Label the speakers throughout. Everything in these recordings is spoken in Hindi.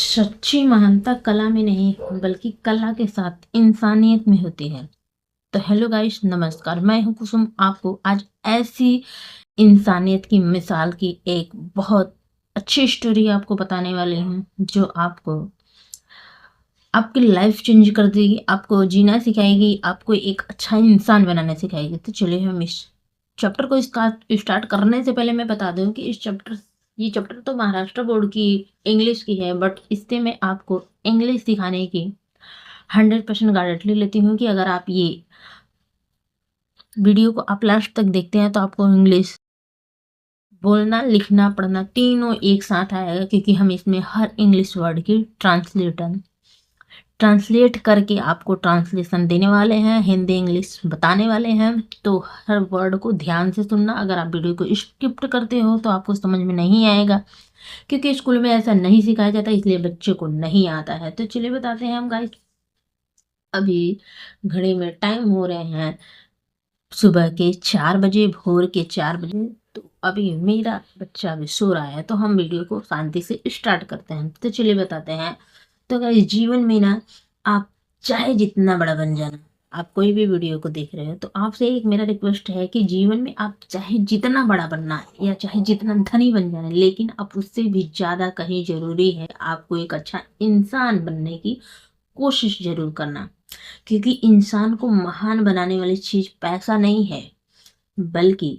Speaker 1: सच्ची महानता कला में नहीं बल्कि कला के साथ इंसानियत में होती है। तो हेलो गाइस, नमस्कार। मैं हूं कुसुम, आपको आज ऐसी इंसानियत की मिसाल की एक बहुत अच्छी स्टोरी आपको बताने वाली हूं जो आपको आपकी लाइफ चेंज कर देगी, आपको जीना सिखाएगी, आपको एक अच्छा इंसान बनाना सिखाएगी। तो चलिए हम इस चैप्टर को स्टार्ट करने से पहले मैं बता दूं कि ये चैप्टर तो महाराष्ट्र बोर्ड की इंग्लिश की है, बट इससे मैं आपको इंग्लिश सिखाने की 100% गारंटी लेती हूँ कि अगर आप ये वीडियो को आप लास्ट तक देखते हैं तो आपको इंग्लिश बोलना, लिखना, पढ़ना तीनों एक साथ आएगा, क्योंकि हम इसमें हर इंग्लिश वर्ड की ट्रांसलेट करके आपको ट्रांसलेशन देने वाले हैं, हिंदी इंग्लिश बताने वाले हैं। तो हर वर्ड को ध्यान से सुनना। अगर आप वीडियो को स्किप करते हो तो आपको समझ में नहीं आएगा, क्योंकि स्कूल में ऐसा नहीं सिखाया जाता, इसलिए बच्चे को नहीं आता है। तो चलिए बताते हैं हम गाइस। अभी घड़ी में टाइम हो रहे हैं सुबह के 4 बजे, भोर के 4 बजे। तो अभी मेरा बच्चा भी सो रहा है, तो हम वीडियो को शांति से स्टार्ट करते हैं। तो चलिए बताते हैं। तो गाइस, जीवन में ना आप चाहे जितना बड़ा बन जाना, आप कोई भी वीडियो को देख रहे हो तो आपसे एक मेरा रिक्वेस्ट है कि जीवन में आप चाहे जितना बड़ा बनना है या चाहे जितना धनी बन जाना है, लेकिन आप उससे भी ज़्यादा कहीं ज़रूरी है आपको एक अच्छा इंसान बनने की कोशिश जरूर करना। क्योंकि इंसान को महान बनाने वाली चीज़ पैसा नहीं है, बल्कि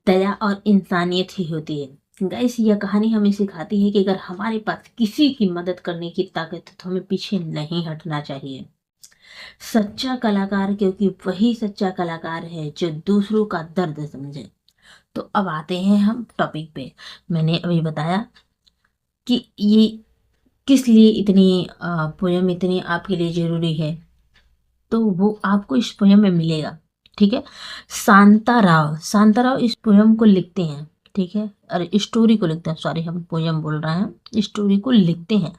Speaker 1: दया और इंसानियत ही होती है। गाइस, यह कहानी हमें सिखाती है कि अगर हमारे पास किसी की मदद करने की ताकत है तो हमें पीछे नहीं हटना चाहिए। सच्चा कलाकार, क्योंकि वही सच्चा कलाकार है जो दूसरों का दर्द समझे। तो अब आते हैं हम टॉपिक पे। मैंने अभी बताया कि ये किस लिए इतनी पोयम इतनी आपके लिए जरूरी है, तो वो आपको इस पोयम में मिलेगा। ठीक है। शांता राव इस पोयम को लिखते हैं। ठीक है, अरे स्टोरी को लिखते हैं, सॉरी हम पोयम बोल रहे हैं, स्टोरी को लिखते हैं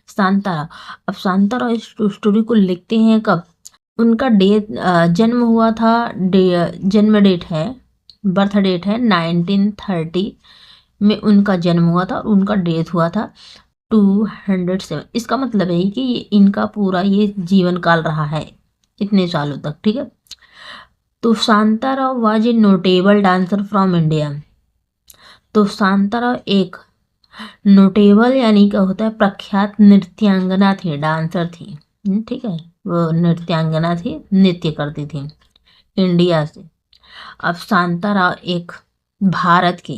Speaker 1: शांता राव। अब शांता राव इस स्टोरी को लिखते हैं कब? उनका जन्म हुआ था, जन्म डेट है, बर्थ डेट है 1930 में उनका जन्म हुआ था और उनका डेथ हुआ था 207। इसका मतलब है कि ये इनका पूरा ये जीवन काल रहा है इतने सालों तक। ठीक है। तो Shantarao was a notable dancer from India. तो शांताराव एक नोटेबल यानी क्या होता है, प्रख्यात नृत्यांगना थी, डांसर थी। ठीक है, वो नृत्यांगना थी, नृत्य करती थी इंडिया से। अब शांताराव एक भारत की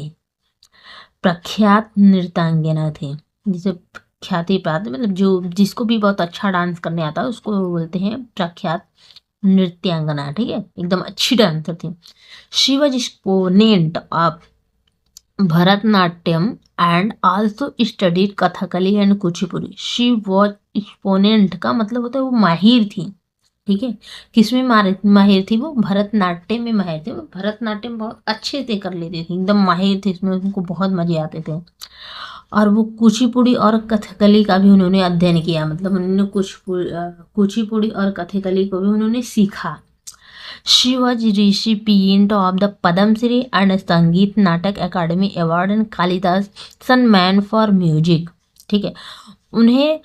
Speaker 1: प्रख्यात नृत्यांगना थी, जिसे ख्याति प्राप्त, मतलब जो जिसको भी बहुत अच्छा डांस करने आता है उसको बोलते हैं प्रख्यात नृत्यांगना। ठीक है, एकदम अच्छी डांसर थी। She was exponent of Bharatanatyam and also studied Kathakali and Kuchipudi. She was exponent का मतलब होता है वो माहिर थी। ठीक है, किसमें माहिर थी? वो भरतनाट्यम में माहिर थी। वो भरतनाट्यम बहुत अच्छे से कर लेती थी, एकदम माहिर थी इसमें, उनको बहुत मजे आते थे। और वो कुचिपुड़ी और कथकली का भी उन्होंने अध्ययन किया, मतलब उन्होंने कुचिपुड़ी और कथकली को भी उन्होंने सीखा। She was recipient of the Padmashri and Sangeet Natak academy award and Kalidas सन्मान फॉर म्यूजिक। ठीक है, उन्हें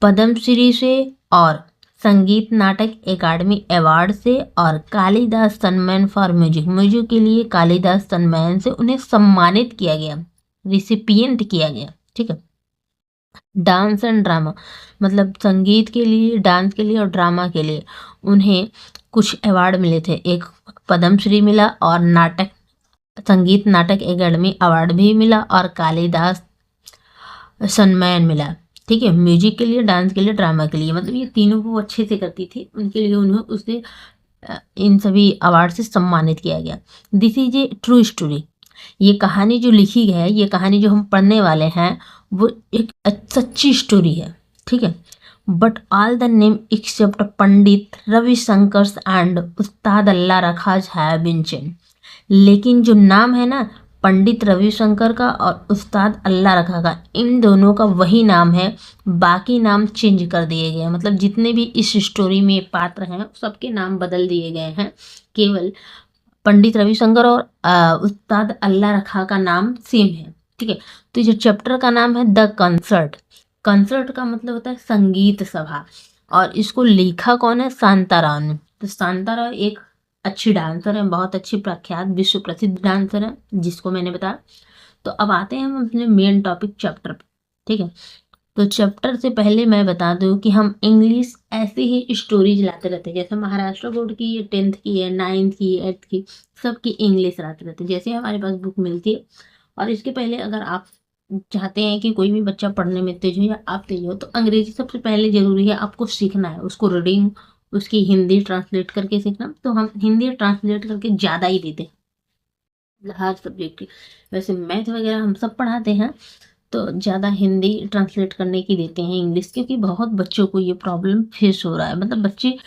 Speaker 1: पद्मश्री से और संगीत नाटक अकादमी अवार्ड से और कालिदास सम्मान फॉर म्यूजिक के लिए कालिदास सम्मान से उन्हें सम्मानित किया गया, रिसिपिएंट किया गया। ठीक है। डांस एंड ड्रामा, मतलब संगीत के लिए, डांस के लिए और ड्रामा के लिए उन्हें कुछ अवार्ड मिले थे। एक पद्मश्री मिला और संगीत नाटक अकादमी अवार्ड भी मिला और कालिदास सम्मान मिला। ठीक है, म्यूजिक के लिए, डांस के लिए, ड्रामा के लिए, मतलब ये तीनों वो अच्छे से करती थी, उनके लिए उन्हें उसे इन सभी अवार्ड से सम्मानित किया गया। This is a true story. ये कहानी जो लिखी है, ये कहानी जो हम पढ़ने वाले हैं, वो एक सच्ची स्टोरी है। ठीक है, but all the name except Pandit Ravi Shankar and Ustad Alla Rakha's have been changed. लेकिन जो नाम है ना, पंडित रविशंकर का और उस्ताद अल्लाह रखा का, इन दोनों का वही नाम है, बाकी नाम चेंज कर दिए गए हैं। मतलब जितने भी इस स्टोरी में पात्र हैं सबके नाम बदल दिए गए हैं, केवल पंडित रविशंकर और उस्ताद अल्लाह रखा का नाम सेम है। ठीक है, तो जो चैप्टर का नाम है द कंसर्ट, कंसर्ट का मतलब होता है संगीत सभा, और इसको लिखा कौन है? शांताराव ने। तो शांताराव एक अच्छी डांसर है, बहुत अच्छी प्रख्यात विश्व प्रसिद्ध डांसर है, जिसको मैंने बताया। तो अब आते हैं हम अपने मेन टॉपिक चैप्टर पे, ठीक है। तो चैप्टर से पहले मैं बता दूं कि हम इंग्लिश ऐसे ही स्टोरीज लाते रहते हैं, जैसे महाराष्ट्र बोर्ड की ये 10th की है, 9th की, 8th की, सबकी इंग्लिश लाते रहते हैं जैसे हमारे पास बुक मिलती है। और इसके पहले अगर आप चाहते हैं कि कोई भी बच्चा पढ़ने में तेज हो या आप तेज हो, तो अंग्रेजी सबसे पहले जरूरी है आपको सीखना है, उसको रीडिंग, उसकी हिंदी ट्रांसलेट करके सीखना। तो हम हिंदी ट्रांसलेट करके ज़्यादा ही देते हैं हर सब्जेक्ट की। वैसे मैथ वगैरह हम सब पढ़ाते हैं, तो ज़्यादा हिंदी ट्रांसलेट करने की देते हैं इंग्लिश, क्योंकि बहुत बच्चों को ये प्रॉब्लम फेस हो रहा है। मतलब बच्चे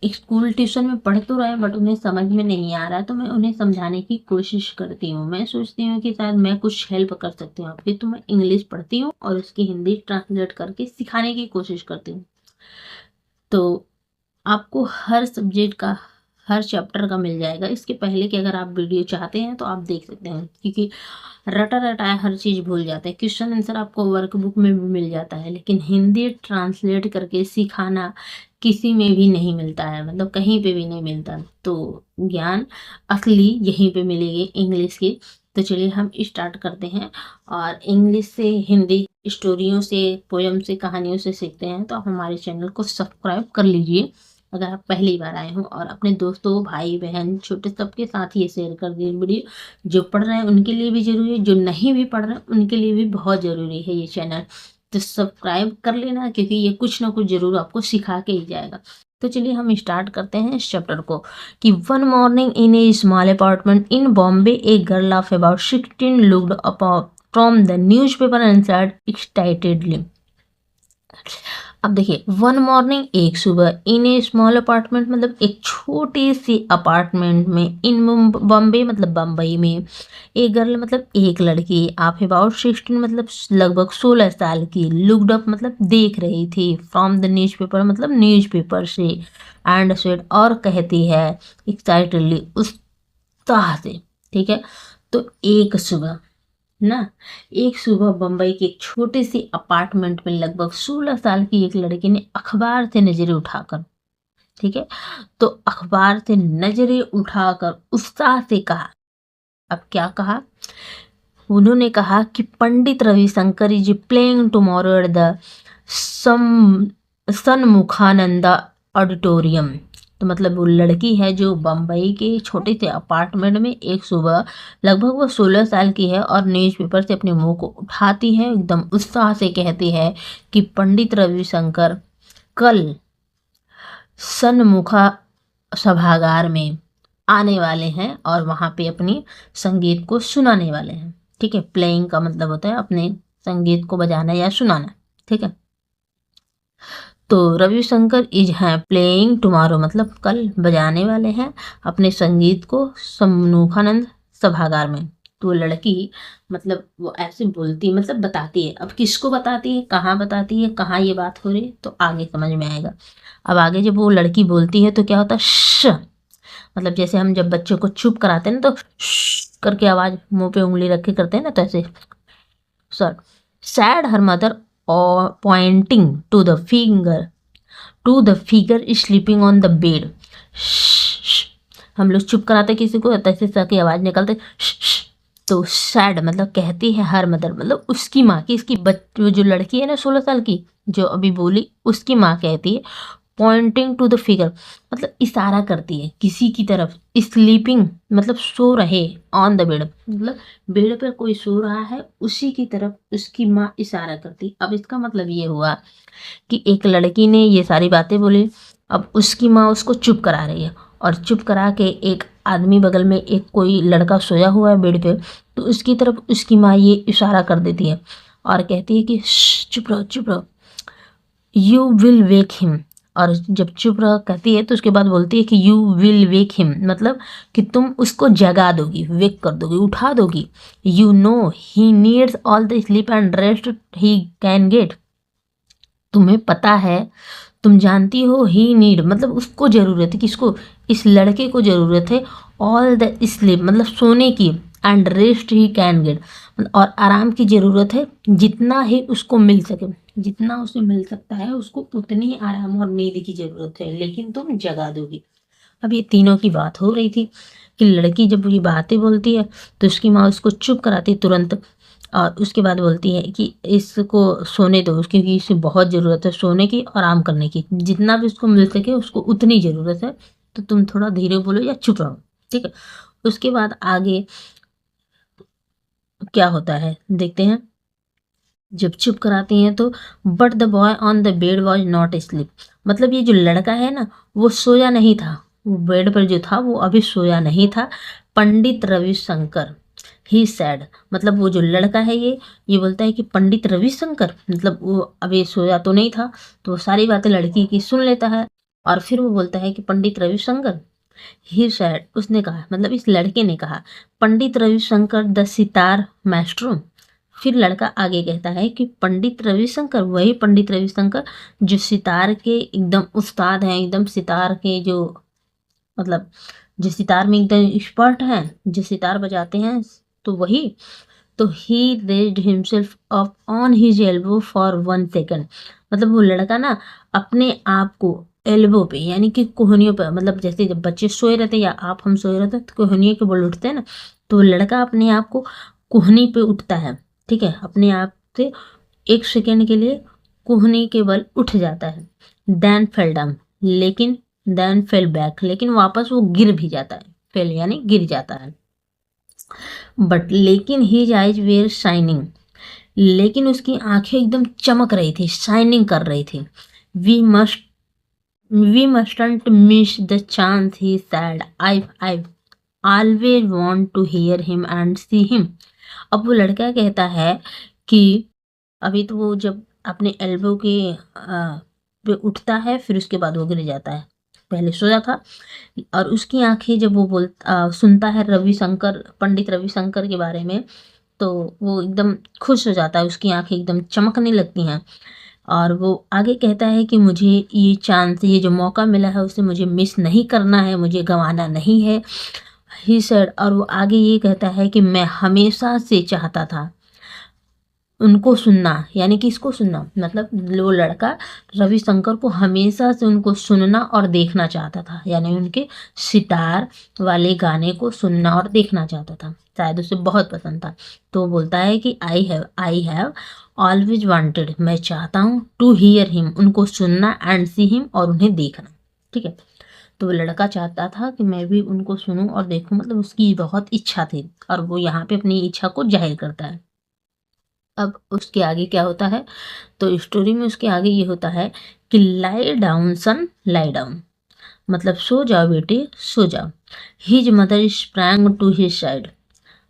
Speaker 1: स्कूल ट्यूशन में पढ़ तो रहे हैं बट उन्हें समझ में नहीं आ रहा है, तो मैं उन्हें समझाने की कोशिश करती हूँ। मैं सोचती हूँ कि शायद मैं कुछ हेल्प कर सकती हूँ आपकी, तो मैं इंग्लिश पढ़ती हूँ और उसकी हिंदी ट्रांसलेट करके सिखाने की कोशिश करती हूँ। तो आपको हर सब्जेक्ट का, हर चैप्टर का मिल जाएगा। इसके पहले कि अगर आप वीडियो चाहते हैं तो आप देख सकते हैं, क्योंकि रटा रटाया हर चीज़ भूल जाते हैं। क्वेश्चन आंसर आपको वर्कबुक में भी मिल जाता है, लेकिन हिंदी ट्रांसलेट करके सिखाना किसी में भी नहीं मिलता है, मतलब कहीं पे भी नहीं मिलता। तो ज्ञान असली यहीं पे मिलेगी इंग्लिश की। तो चलिए हम स्टार्ट करते हैं, और इंग्लिश से हिंदी स्टोरियों से, पोयम से, कहानियों से सीखते हैं। तो आप हमारे चैनल को सब्सक्राइब कर लीजिए अगर आप पहली बार आए हो, और अपने दोस्तों, भाई बहन, छोटे सबके साथ ये शेयर कर दीजिए वीडियो। जो पढ़ रहे हैं उनके लिए भी ज़रूरी है, जो नहीं भी पढ़ रहे हैं उनके लिए भी बहुत ज़रूरी है ये चैनल। तो सब्सक्राइब कर लेना, क्योंकि ये कुछ ना कुछ ज़रूर आपको सिखा के ही जाएगा। तो चलिए हम स्टार्ट करते हैं इस चैप्टर को। कि one morning in A small apartment in Bombay a girl of about 16 looked up from the news paper and said excitedly. अब देखिए, वन मॉर्निंग एक सुबह, इन ए स्मॉल अपार्टमेंट मतलब एक छोटी सी अपार्टमेंट में, इन बॉम्बे मतलब बम्बई में, एक गर्ल मतलब एक लड़की, आप अबाउट 16 मतलब लगभग 16 साल की, लुक्ड अप मतलब देख रही थी, फ्रॉम द न्यूज पेपर मतलब न्यूज पेपर से, एंड सेड और कहती है, एक्साइटेडली उत्साह से, ठीक है। तो एक सुबह ना, एक सुबह बम्बई की एक छोटी सी अपार्टमेंट में लगभग 16 साल की एक लड़की ने अखबार से नजरें उठाकर, ठीक है, तो अखबार से नजरें उठाकर उत्साह से कहा। अब क्या कहा? उन्होंने कहा कि Pandit Ravi Shankar is playing tomorrow at the Shanmukhananda auditorium. तो मतलब वो लड़की है जो बम्बई के छोटे से अपार्टमेंट में एक सुबह, लगभग वो 16 साल की है, और न्यूज़पेपर से अपने मुंह को उठाती है, एकदम उत्साह से कहती है कि पंडित रविशंकर कल सन्मुखा सभागार में आने वाले हैं और वहाँ पे अपनी संगीत को सुनाने वाले हैं, ठीक है। प्लेइंग का मतलब होता है अपने संगीत को बजाना या सुनाना, ठीक है। तो रविशंकर इज हैं प्लेइंग टुमारो मतलब कल बजाने वाले हैं अपने संगीत को सम्मुखानंद सभागार में। तो लड़की मतलब वो ऐसे बोलती, मतलब बताती है। अब किसको बताती है, कहाँ बताती है, कहाँ ये बात हो रही है, तो आगे समझ में आएगा। अब आगे जब वो लड़की बोलती है तो क्या होता है, श, मतलब जैसे हम जब बच्चों को चुप कराते हैं ना, तो श करके आवाज मुंह पे उंगली रख के करते हैं ना, तो ऐसे। सर सैड हर मदर और pointing to the figure sleeping on the bed. हम लोग चुप कराते किसी को, तैसे की आवाज निकलते। तो सैड मतलब कहती है हर मदर, मतलब उसकी माँ की, इसकी जो लड़की है ना 16 साल की जो अभी बोली, उसकी माँ कहती है, पॉइंटिंग टू द फिगर मतलब इशारा करती है किसी की तरफ, स्लीपिंग मतलब सो रहे, ऑन द बेड मतलब बेड पर कोई सो रहा है उसी की तरफ उसकी माँ इशारा करती। अब इसका मतलब ये हुआ कि एक लड़की ने ये सारी बातें बोली, अब उसकी माँ उसको चुप करा रही है, और चुप करा के एक आदमी बगल में, एक कोई लड़का सोया हुआ है बेड पे, तो उसकी तरफ उसकी माँ ये इशारा कर देती है और कहती है कि चुप रहो, चुप रहो, यू विल वेक हिम। और जब चुप रह कहती है तो उसके बाद बोलती है कि यू विल वेक हिम मतलब कि तुम उसको जगा दोगी, वेक कर दोगी, उठा दोगी। You know he needs all the sleep and rest he can get. तुम्हें पता है, तुम जानती हो, ही नीड मतलब उसको ज़रूरत है, किसको, इस लड़के को ज़रूरत है, ऑल द स्लीप मतलब सोने की, and rest he can get, और आराम की ज़रूरत है जितना ही उसको मिल सके, जितना उसे मिल सकता है उसको उतनी आराम और नींद की ज़रूरत है, लेकिन तुम जगा दोगी। अब ये तीनों की बात हो रही थी कि लड़की जब ये बातें बोलती है तो उसकी माँ उसको चुप कराती तुरंत, और उसके बाद बोलती है कि इसको सोने दो, क्योंकि इसे बहुत ज़रूरत है सोने की, आराम करने की, जितना भी उसको मिल सके उसको उतनी ज़रूरत है, तो तुम थोड़ा धीरे बोलो या चुप रहो, ठीक है। उसके बाद आगे क्या होता है देखते हैं। जब चुप कराती हैं तो but the boy on the bed was not sleep, मतलब ये जो लड़का है ना वो सोया नहीं था, वो बेड पर जो था वो अभी सोया नहीं था। पंडित रविशंकर ही सैड, मतलब वो जो लड़का है ये बोलता है कि पंडित रविशंकर, मतलब वो अभी सोया तो नहीं था, तो वो सारी बातें लड़की की सुन लेता है, और फिर वो बोलता है कि पंडित रविशंकर ही सैड, उसने कहा, मतलब इस लड़के ने कहा, पंडित रविशंकर द सितार मास्ट्रो। फिर लड़का आगे कहता है कि पंडित रविशंकर, वही पंडित रविशंकर जो सितार के एकदम उस्ताद हैं, एकदम सितार के जो, मतलब जो सितार में एकदम एक्सपर्ट हैं, जो सितार बजाते हैं, तो वही। तो he raised himself up on his elbow for 1 second, मतलब वो लड़का ना अपने आप को एल्बो पे यानी कि कोहनियों पे, मतलब जैसे जब बच्चे सोए रहते या आप हम सोए रहते तो कोहनियों के बल उठते हैं ना, तो वो लड़का अपने आप को कोहनी पे उठता है, ठीक है, अपने आप से 1 सेकेंड के लिए कोहनी के बल उठ जाता है। देन फेल डाउन, लेकिन देन फेल बैक, लेकिन वापस वो गिर भी जाता है, फेल यानी गिर जाता है। बट लेकिन हिज आइज वेयर शाइनिंग, लेकिन उसकी आंखें एकदम चमक रही थी, शाइनिंग कर रही थी। We must we mustn't miss the chance, he said, I always want to hear him and see him. अब वो लड़का कहता है कि अभी तो वो जब अपने एल्बो के पे उठता है, फिर उसके बाद वो गिर जाता है, पहले सोया था, और उसकी आंखें जब वो सुनता है रविशंकर, पंडित रविशंकर के बारे में, तो वो एकदम खुश हो जाता है, उसकी आंखें एकदम चमकने लगती हैं, और वो आगे कहता है कि मुझे ये चांस, ये जो मौका मिला है उसे मुझे मिस नहीं करना है, मुझे गंवाना नहीं है, ही सेड। और वो आगे ये कहता है कि मैं हमेशा से चाहता था उनको सुनना, यानी कि इसको सुनना, मतलब वो लड़का रविशंकर को हमेशा से उनको सुनना और देखना चाहता था, यानी उनके सितार वाले गाने को सुनना और देखना चाहता था, शायद उसे बहुत पसंद था। तो वो बोलता है कि आई हैव ऑलवेज वांटेड, मैं चाहता हूँ, टू हियर हिम, उनको सुनना, एंड सी हिम, और उन्हें देखना, ठीक है। तो वो लड़का चाहता था कि मैं भी उनको सुनूं और देखूं, मतलब उसकी बहुत इच्छा थी, और वो यहाँ पे अपनी इच्छा को जाहिर करता है। अब उसके आगे क्या होता है, तो स्टोरी में उसके आगे ये होता है कि लाई डाउन सन, लाई डाउन, मतलब सो जाओ बेटे सो जाओ। His mother sprang to his side,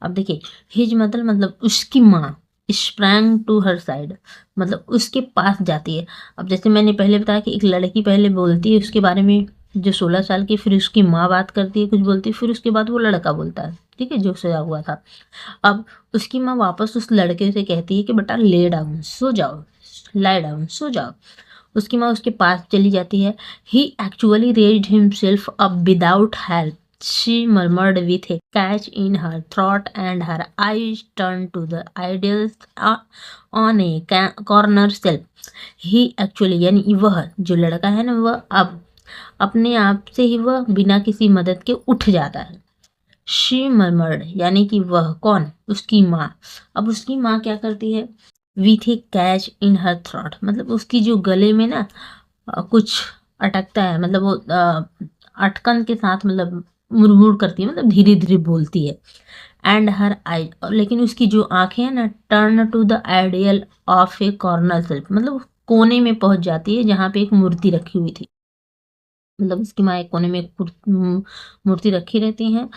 Speaker 1: अब देखिए हिज मदर मतलब उसकी माँ, स्प्रैंग टू हर साइड, मतलब उसके पास जाती है। अब जैसे मैंने पहले बताया कि एक लड़की पहले बोलती है उसके बारे में जो 16 साल की, फिर उसकी माँ बात करती है, कुछ बोलती है, फिर उसके बाद वो लड़का बोलता है, ठीक है, जो सोया हुआ था। अब उसकी माँ वापस उस लड़के से कहती है कि बेटा ले डाउन सो जाओ, लाई डाउन सो जाओ। उसकी माँ उसके पास चली जाती है। He actually raised himself up without help, she murmured with a catch in her throat and her eyes turned to the idols on a corner shelf. He actually यानी वह जो लड़का है ना, वह अब अपने आप से ही वह बिना किसी मदद के उठ जाता है। शी मर्मर्ड यानी कि वह कौन, उसकी माँ। अब उसकी माँ क्या करती है, with A catch in her throat, मतलब उसकी जो गले में ना कुछ अटकता है, मतलब वो अटकन के साथ, मतलब मुड़मुड़ करती है, मतलब धीरे धीरे बोलती है। एंड हर आई, लेकिन उसकी जो आंखें हैं ना, turn to the ideal of a corner self, मतलब कोने में पहुंच जाती है जहाँ पे एक मूर्ति रखी हुई थी, मतलब उसकी माँ एक कोने में एक मूर्ति रखी रहती हैं।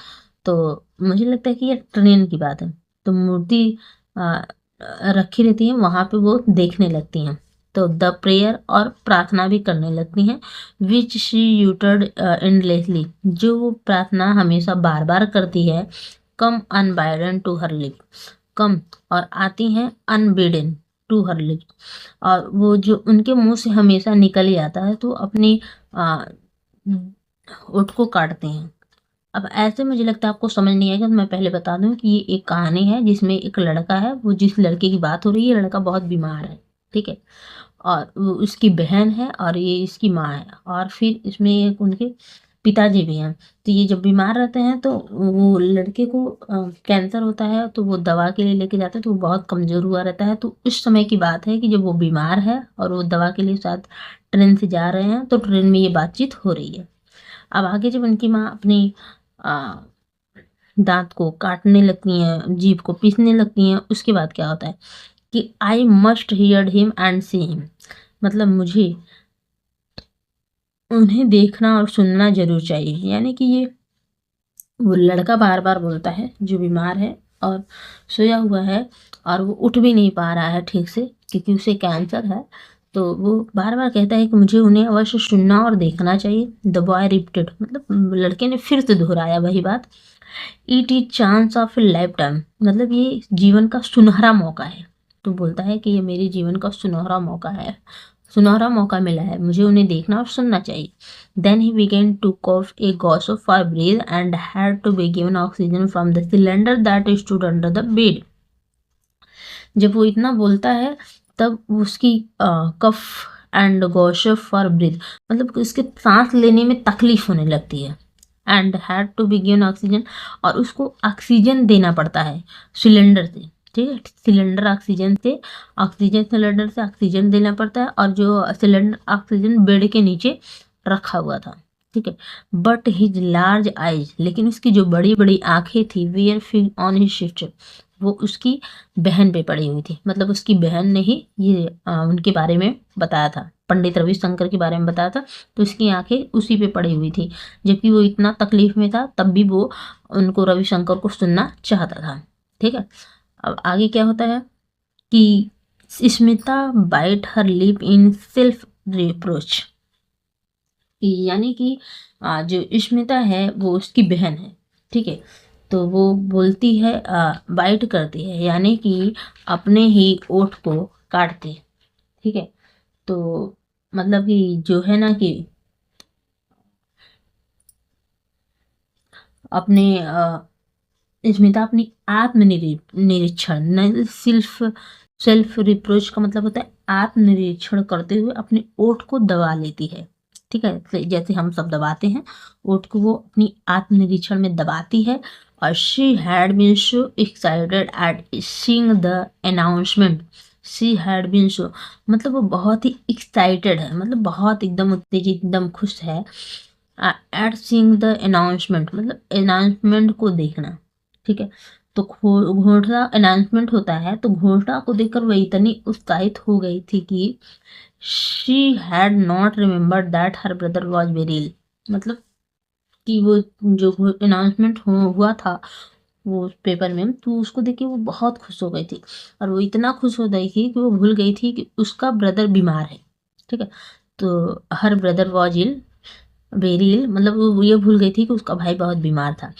Speaker 1: तो मुझे लगता है कि ये ट्रेन की बात है, तो मूर्ति आ, रखी रहती है वहाँ पे, वो देखने लगती हैं, तो द प्रेयर और प्रार्थना भी करने लगती हैं, विच शी यूटर्ड एंडलेसली, जो वो प्रार्थना हमेशा बार बार करती है। कम अनबाइडन टू हर लिप, कम और आती हैं अनबिडन टू हर लिप, और वो जो उनके मुंह से हमेशा निकल ही आता है, तो अपनी होठ को काटते हैं, अब ऐसे मुझे लगता है आपको समझ नहीं आएगा, तो मैं पहले बता दूं कि ये एक कहानी है जिसमें एक लड़का है, वो जिस लड़के की बात हो रही है, लड़का बहुत बीमार है, ठीक है, और वो उसकी बहन है और ये इसकी माँ है, और फिर इसमें एक उनके पिताजी भी हैं। तो ये जब बीमार रहते हैं तो वो लड़के को कैंसर होता है, तो वो दवा के लिए लेके जाते हैं, तो वो बहुत कमज़ोर हुआ रहता है। तो उस समय की बात है कि जब वो बीमार है और वो दवा के लिए शायद ट्रेन से जा रहे हैं, तो ट्रेन में ये बातचीत हो रही है। अब आगे जब उनकी माँ अपनी आ, दांत को काटने लगती हैं, जीभ को पीसने लगती हैं, उसके बाद क्या होता है कि I must here him and see him, मतलब मुझे उन्हें देखना और सुनना जरूर चाहिए। यानी कि ये वो लड़का बार बार बोलता है जो बीमार है और सोया हुआ है, और वो उठ भी नहीं पा रहा है ठीक से क्योंकि उसे कैंसर है। तो वो बार बार कहता है कि मुझे उन्हें अवश्य सुनना और देखना चाहिए। द बॉय रिपीटेड, मतलब लड़के ने फिर से दोहराया वही बात। It is chance of A life time, मतलब ये जीवन का सुनहरा मौका है। तो बोलता है कि ये मेरे जीवन का सुनहरा मौका है, सुनहरा मौका मिला है, मुझे उन्हें देखना और सुनना चाहिए। Then he began to cough a gossip for breath and had to be given oxygen from the cylinder that stood under the bed. जब वो इतना बोलता है तब उसकी cough and gasped for breath, मतलब उसके सांस लेने में तकलीफ होने लगती है। And had to be given oxygen, और उसको ऑक्सीजन देना पड़ता है सिलेंडर से, ठीक है, सिलेंडर ऑक्सीजन से, ऑक्सीजन सिलेंडर से ऑक्सीजन देना पड़ता है, और जो सिलेंडर ऑक्सीजन बेड के नीचे रखा हुआ था, ठीक है। बट हिज लार्ज आइज, लेकिन उसकी जो बड़ी बड़ी आंखें थी, were fixed on his sister, वो उसकी बहन पे पड़ी हुई थी। मतलब उसकी बहन ने ही ये उनके बारे में बताया था, पंडित रविशंकर के बारे में बताया था, तो उसकी आंखें उसी पे पड़ी हुई थी। जबकि वो इतना तकलीफ में था तब भी वो उनको रविशंकर को सुनना चाहता था, ठीक है। अब आगे क्या होता है कि Smita bite her lip in self reproach, यानी कि जो स्मिता है वो उसकी बहन है, ठीक है। तो वो बोलती है, बाइट करती है, यानी कि अपने ही ओठ को काटती, ठीक है। तो मतलब कि जो है ना कि अपने स्मिता अपनी निरीक्षण, सिर्फ सेल्फ रिप्रोच का मतलब होता है आत्मनिरीक्षण करते हुए अपने ओठ को दबा लेती है, ठीक है, जैसे हम सब दबाते हैं ओठ को, वो अपनी आत्मनिरीक्षण में दबाती है। और she had been so excited at seeing the announcement, she had been so, मतलब वो बहुत ही एक्साइटेड है, मतलब बहुत एकदम उत्तेजित, एकदम खुश है। एट सीइंग द अनाउंसमेंट, मतलब अनाउंसमेंट को देखना, ठीक है। तो घोषणा अनाउंसमेंट होता है, तो घोषणा को देखकर वह इतनी उत्साहित हो गई थी कि she had not remembered that her brother was very ill, मतलब कि वो जो अनाउंसमेंट हुआ था वो पेपर में, तो उसको देख के वो बहुत खुश हो गई थी। और वो इतना खुश हो गई थी कि वो भूल गई थी कि उसका ब्रदर बीमार है, ठीक है। तो her brother was ill very ill, मतलब वो ये भूल गई थी कि उसका भाई बहुत बीमार था।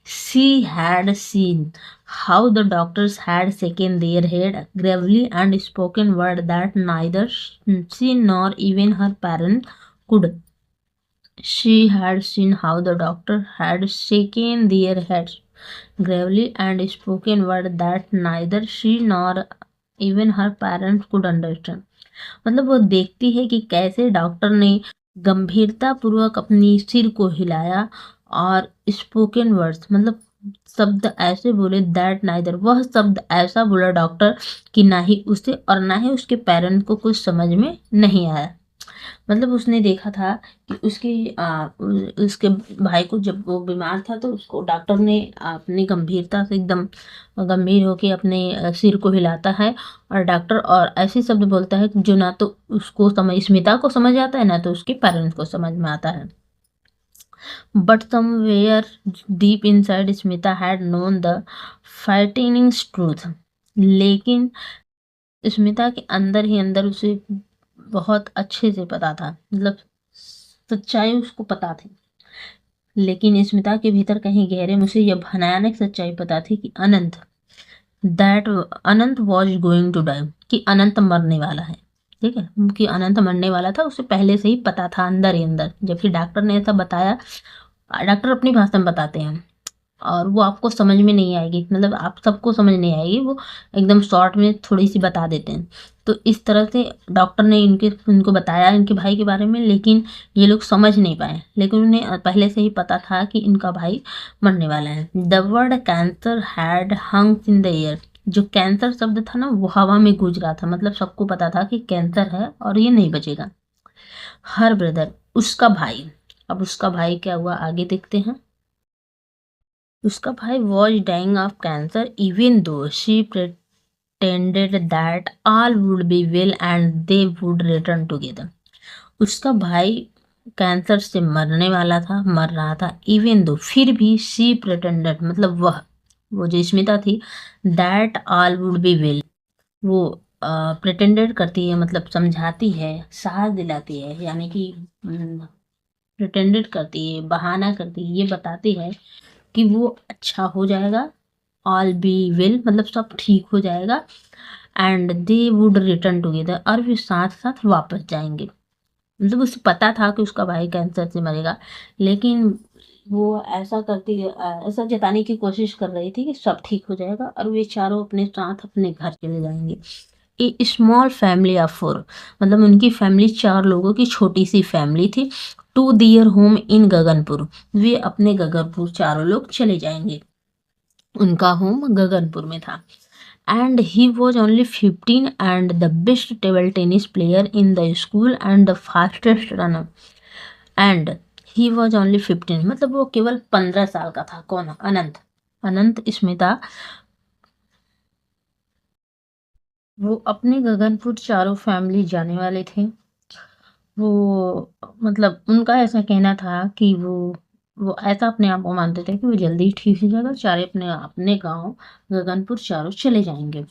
Speaker 1: She had seen how the doctors had shaken their head gravely and spoken word that neither she nor even her parents could. She had seen how the doctor had shaken their heads gravely and spoken word that neither she nor even her parents could understand. मतलब वो देखती है कि कैसे डॉक्टर ने गंभीरता पूर्वक अपनी सिर को हिलाया और स्पोकन वर्ड्स, मतलब शब्द ऐसे बोले, दैट नाइदर, वह शब्द ऐसा बोला डॉक्टर कि ना ही उसे और ना ही उसके पेरेंट्स को कुछ समझ में नहीं आया। मतलब उसने देखा था कि उसके भाई को जब वो बीमार था तो उसको डॉक्टर ने अपनी गंभीरता से एकदम गंभीर होकर अपने सिर को हिलाता है, और डॉक्टर और ऐसे शब्द बोलता है जो ना तो उसको समझ, स्मिता को समझ आता है, ना तो उसके पेरेंट्स को समझ में आता है। But somewhere deep inside Smita had known the frightening truth, लेकिन स्मिता के अंदर ही अंदर उसे बहुत अच्छे से पता था, मतलब सच्चाई उसको पता थी। लेकिन स्मिता के भीतर कहीं गहरे में उसे यह भयानक सच्चाई पता थी कि अनंत वॉज गोइंग टू डाई, कि अनंत मरने वाला है, ठीक है, कि अनंत मरने वाला था, उसे पहले से ही पता था अंदर ही अंदर। जबकि डॉक्टर ने ऐसा बताया डॉक्टर अपनी भाषा में बताते हैं और वो आपको समझ में नहीं आएगी, मतलब आप सबको समझ नहीं आएगी, वो एकदम शॉर्ट में थोड़ी सी बता देते हैं। तो इस तरह से डॉक्टर ने इनको बताया इनके भाई के बारे में, लेकिन ये लोग समझ नहीं पाए, लेकिन उन्हें पहले से ही पता था कि इनका भाई मरने वाला है। The word cancer had hangs in the air. जो कैंसर शब्द था ना वो हवा में गूंज रहा था, मतलब सबको पता था कि कैंसर है और ये नहीं बचेगा। हर ब्रदर, उसका भाई, अब उसका भाई क्या हुआ आगे देखते हैं। उसका भाई was dying of cancer even though she pretended that all would be well and they would return together. उसका भाई कैंसर से मर रहा था, इवन दो, फिर भी शी प्रिटेंडेड, मतलब वो जो स्मिता थी, that all would be well, वो प्रिटेंडेड करती है, मतलब समझाती है, साहस दिलाती है, यानी कि प्रिटेंडेड करती है, बहाना करती है, ये बताती है कि वो अच्छा हो जाएगा, ऑल बी विल, मतलब सब ठीक हो जाएगा, and they would return together, और वे साथ साथ वापस जाएंगे। मतलब उसे पता था कि उसका भाई कैंसर से मरेगा, लेकिन वो ऐसा जताने की कोशिश कर रही थी कि सब ठीक हो जाएगा और वे चारों अपने साथ अपने घर चले जाएंगे। ए स्मॉल फैमिली ऑफ 4, मतलब उनकी फैमिली 4 लोगों की छोटी सी फैमिली थी। To their home in Gaganpur, वे अपने गगनपुर चारों लोग चले जाएंगे, उनका होम गगनपुर में था। And he was only 15 and the best table tennis player in the school and the fastest runner. And he was only 15, मतलब वो केवल 15 साल का था। कौन? अनंत स्मिता। वो अपने गगनपुर चारों फैमिली जाने वाले थे। वो मतलब उनका ऐसा कहना था कि वो ऐसा अपने आप को मानते थे कि वो जल्दी ही ठीक हो जाएगा, चारे अपने अपने गांव गगनपुर चारों चले जाएंगे।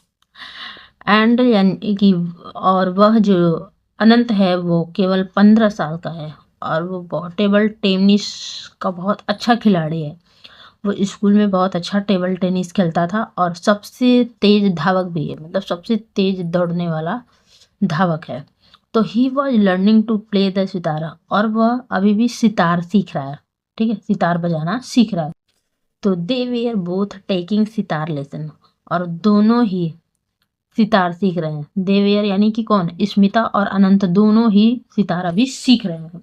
Speaker 1: एंड यानी कि, और वह जो अनंत है वो केवल 15 साल का है और वो बहुत टेबल टेनिस का बहुत अच्छा खिलाड़ी है। वो स्कूल में बहुत अच्छा टेबल टेनिस खेलता था और सबसे तेज धावक भी है, मतलब सबसे तेज दौड़ने वाला धावक है। तो he was learning to play the sitar, और वह अभी भी सितार सीख रहा है, ठीक है, सितार बजाना सीख रहा है। तो they were both taking sitar lesson, और दोनों ही सितार सीख रहे हैं। दे वेयर यानी कि कौन? स्मिता और अनंत दोनों ही सितार अभी सीख रहे हैं।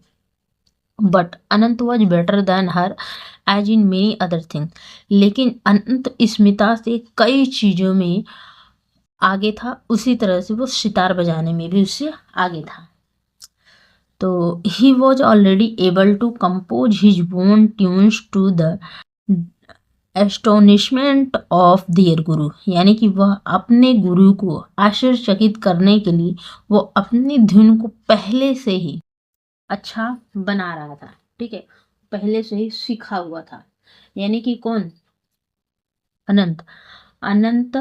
Speaker 1: But Anant was better than her age in many other thing, लेकिन अनंत स्मिता से कई चीज़ों में आगे था, उसी तरह से वो सितार बजाने में भी उससे आगे था। तो he was already able to compose his own tunes to the astonishment of their guru, यानी कि वह अपने गुरु को आश्चर्यचकित करने के लिए वो अपनी धुन को पहले से ही अच्छा बना रहा था, ठीक है, पहले से ही सीखा हुआ था। यानी कि कौन? अनंत। अनंत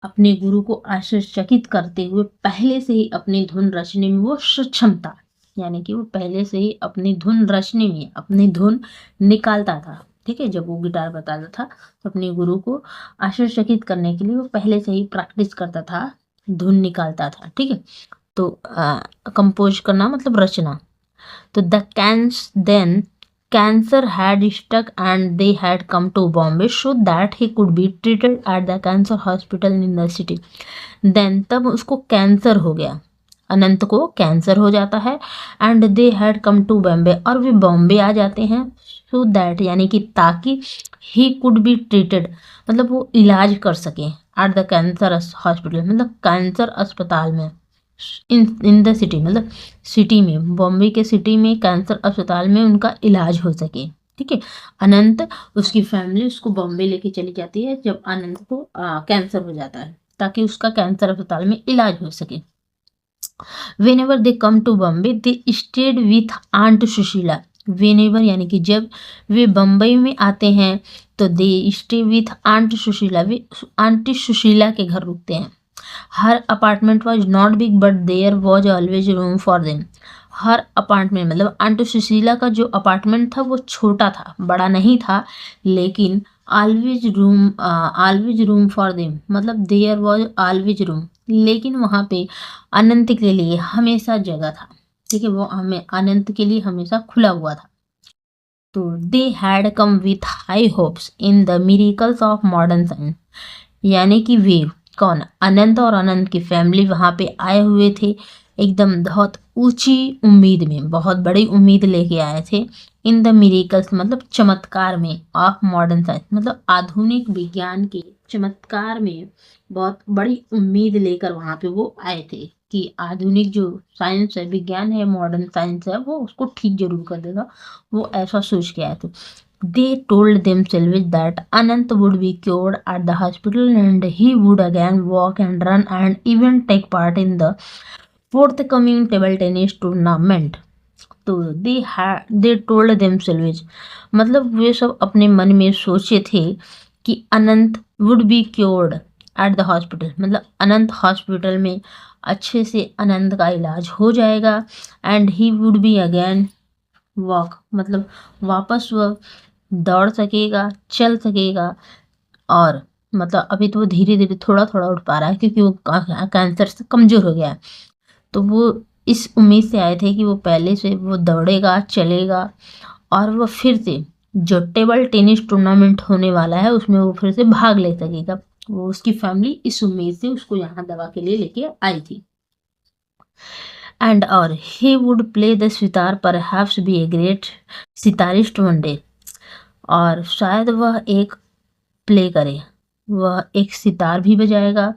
Speaker 1: अपने गुरु को आश्चर्यचकित करते हुए पहले से ही अपनी धुन रचने में वो सक्षम था, यानी कि वो पहले से ही अपनी धुन रचने में अपनी धुन निकालता था, ठीक है। जब वो गिटार बताता था तो अपने गुरु को आश्चर्यचकित करने के लिए वो पहले से ही प्रैक्टिस करता था, धुन निकालता था, ठीक है। तो कंपोज करना मतलब रचना। तो the cancer had stuck and they had come to Bombay so that he could be treated at the cancer hospital in the city. Then तब उसको कैंसर हो गया, अनंत को कैंसर हो जाता है, and they had come to Bombay, और वे बॉम्बे आ जाते हैं, सो दैट यानी कि ताकि ही कुड बी ट्रीटेड, मतलब वो इलाज कर सकें, एट द कैंसर हॉस्पिटल, मतलब कैंसर अस्पताल में, इन द सिटी, मतलब सिटी में, बॉम्बे के सिटी में कैंसर अस्पताल में उनका इलाज हो सके, ठीक है। अनंत, उसकी फैमिली उसको बॉम्बे लेके चली जाती है जब अनंत को कैंसर हो जाता है, ताकि उसका कैंसर अस्पताल में इलाज हो सके। Whenever they come to Bombay, they stayed with Aunt Sushila. Whenever यानी कि जब वे बम्बई में आते हैं तो they stay with aunt Sushila, वे आंटी सुशीला के घर रुकते हैं। Her apartment was not big but there was always room for them. Her apartment मतलब आंटी सुशीला का जो अपार्टमेंट था वो छोटा था, बड़ा नहीं था, लेकिन ऑलवेज रूम फॉर देम, मतलब देयर वॉज ऑलवेज रूम, लेकिन वहाँ पे अनंत के लिए हमेशा जगह था। ठीक है, वो हमें अनंत के लिए हमेशा खुला हुआ था। तो दे had come with high hopes in the miracles of modern science, यानी कि वे कौन, अनंत और अनंत की फैमिली वहाँ पे आए हुए थे एकदम बहुत ऊंची उम्मीद में, बहुत बड़ी उम्मीद लेके आए थे। इन द मिरेकल्स मतलब चमत्कार में, ऑफ मॉडर्न साइंस मतलब आधुनिक विज्ञान के चमत्कार में बहुत बड़ी उम्मीद लेकर वहाँ पे वो आए थे कि आधुनिक जो साइंस है, विज्ञान है, मॉडर्न साइंस है, वो उसको ठीक जरूर कर देगा। वो ऐसा सोच के आए थे। They told themselves that Anant would be cured at the hospital and he would again walk and run and even take part in the forthcoming table tennis tournament. तो they told themselves मतलब वे सब अपने मन में सोचे थे कि अनंत would be cured at the hospital, मतलब अनंत हॉस्पिटल में अच्छे से अनंत का इलाज हो जाएगा। And he would be again walk मतलब वापस वह दौड़ सकेगा, चल सकेगा। और मतलब अभी तो वो धीरे धीरे थोड़ा थोड़ा उठ पा रहा है क्योंकि वो कैंसर से कमज़ोर हो गया है। तो वो इस उम्मीद से आए थे कि वो पहले से वो दौड़ेगा, चलेगा और वो फिर से जो टेबल टेनिस टूर्नामेंट होने वाला है उसमें वो फिर से भाग ले सकेगा। वो उसकी फैमिली इस उम्मीद से उसको यहाँ दवा के लिए लेके आई थी। एंड और he would play the sitar perhaps be a great sitarist one day, और शायद वह एक प्ले करे, वह एक सितार भी बजाएगा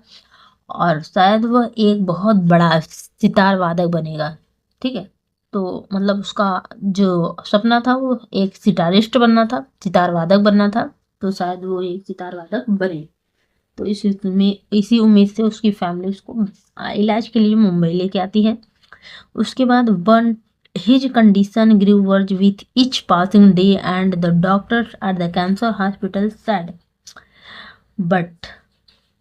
Speaker 1: और शायद वह एक बहुत बड़ा सितार वादक बनेगा। ठीक है, तो मतलब उसका जो सपना था वो एक सितारिस्ट बनना था, सितार वादक बनना था। तो शायद वो एक सितार वादक बने। तो इसी उम्मीद से उसकी फैमिली उसको इलाज के लिए मुंबई लेके आती है। उसके बाद when his condition grew worse with each passing day and the doctors at the cancer hospital said but,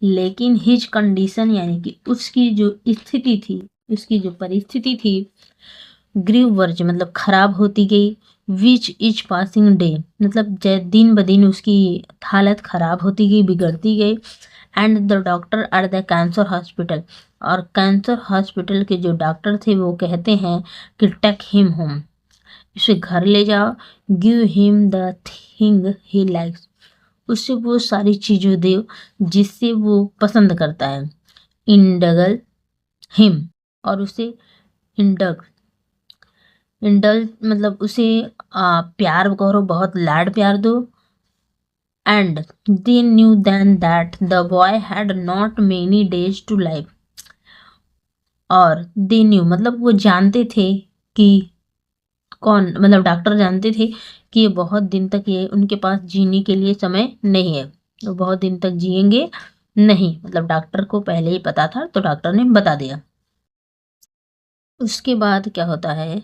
Speaker 1: लेकिन हिज कंडीशन यानी कि उसकी जो स्थिति थी, उसकी जो परिस्थिति थी, ग्रीव वर्ज मतलब खराब होती गई, विच इच पासिंग डे मतलब दिन ब दिन उसकी हालत खराब होती गई, बिगड़ती गई। And the doctor at the cancer hospital, और कैंसर हॉस्पिटल के जो डॉक्टर थे वो कहते हैं कि टेक हिम होम, इसे घर ले जाओ, give him the thing he likes, उससे वो सारी चीज़ें दो जिससे वो पसंद करता है। इंडगल हिम, और उसे इंडल मतलब उसे प्यार करो, बहुत लाड प्यार दो। And they knew then that the boy had not many days to live, और दे न्यू मतलब वो जानते थे कि कौन, मतलब डॉक्टर जानते थे कि ये बहुत दिन तक ये उनके पास जीने के लिए समय नहीं है, वो बहुत दिन तक जिएंगे नहीं, मतलब डॉक्टर को पहले ही पता था तो डॉक्टर ने बता दिया। उसके बाद क्या होता है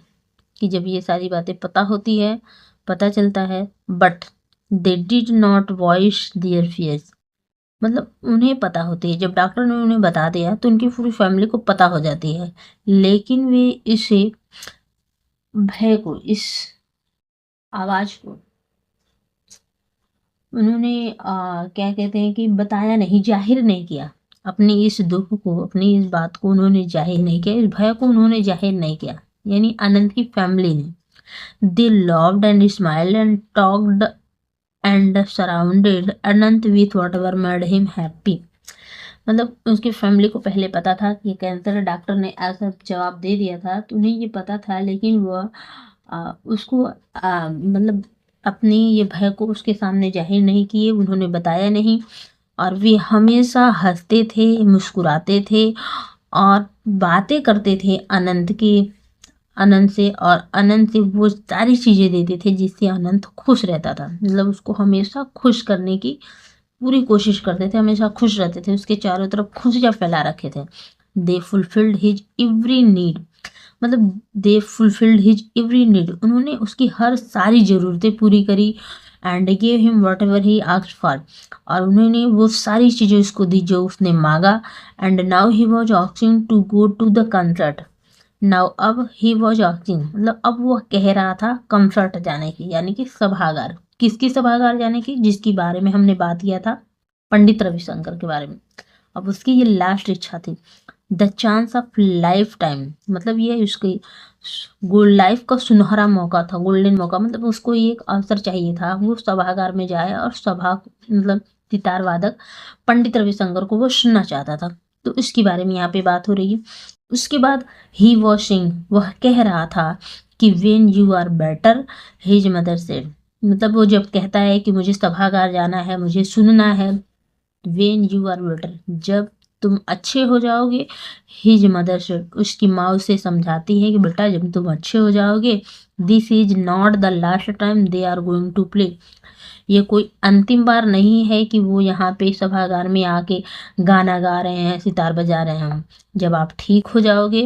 Speaker 1: कि जब ये सारी बातें पता होती है, पता चलता है, but they did not voice their fears, मतलब उन्हें पता होती है, जब डॉक्टर ने उन्हें बता दिया तो उनकी पूरी फैमिली को पता हो जाती है, लेकिन वे इसे भय को, इस आवाज़ को उन्होंने क्या कहते हैं कि बताया नहीं, जाहिर नहीं किया, अपनी इस दुख को, अपनी इस बात को उन्होंने जाहिर नहीं किया, इस भय को उन्होंने जाहिर नहीं किया, यानी आनंद की फैमिली ने। They loved and smiled and talked and surrounded Anant with whatever made him happy, मतलब उसकी फैमिली को पहले पता था कि कैंसर, डॉक्टर ने ऐसा जवाब दे दिया था तो उन्हें ये पता था, लेकिन वह उसको मतलब अपनी ये भय को उसके सामने जाहिर नहीं किए, उन्होंने बताया नहीं, और वे हमेशा हंसते थे, मुस्कुराते थे और बातें करते थे अनंत से, और अनंत से वो सारी चीज़ें देते थे जिससे अनंत खुश रहता था, मतलब उसको हमेशा खुश करने की पूरी कोशिश करते थे, हमेशा खुश रहते थे, उसके चारों तरफ खुशियाँ फैला रखे थे। दे फुलफिल्ड हिज एवरी नीड, मतलब दे फुलफिल्ड हिज एवरी नीड, उन्होंने उसकी हर सारी ज़रूरतें पूरी करी। And give him what ever he asked for, और उन्होंने वो सारी चीज़ें उसको दी जो उसने मांगा। And now he was asking to go to the concert, now अब ही वॉज आस्किंग मतलब अब वो कह रहा था कंसर्ट जाने की, यानी कि सभागार, किसकी सभागार जाने की, जिसकी बारे में हमने बात किया था, पंडित रविशंकर के बारे में। अब उसकी ये लास्ट इच्छा थी, the chance of life time, मतलब ये उसकी गोल्ड लाइफ का सुनहरा मौका था, गोल्डन मौका, मतलब उसको ये एक अवसर चाहिए था, वो सभागार में जाए और सभा मतलब सितार वादक पंडित रविशंकर को वो सुनना चाहता था। तो इसके बारे में यहाँ पे बात हो रही है। उसके बाद ही वॉशिंग, वह कह रहा था कि when you are better, his mother said, मतलब वो जब कहता है कि मुझे सभागार जाना है, मुझे सुनना है, वेन यू आर बेटर, जब तुम अच्छे हो जाओगे, हिज मदर से, उसकी माँ उसे समझाती है कि बेटा जब तुम अच्छे हो जाओगे, this is not the last time they are going to play, ये कोई अंतिम बार नहीं है कि वो यहाँ पे सभागार में आके गाना गा रहे हैं, सितार बजा रहे हैं, जब आप ठीक हो जाओगे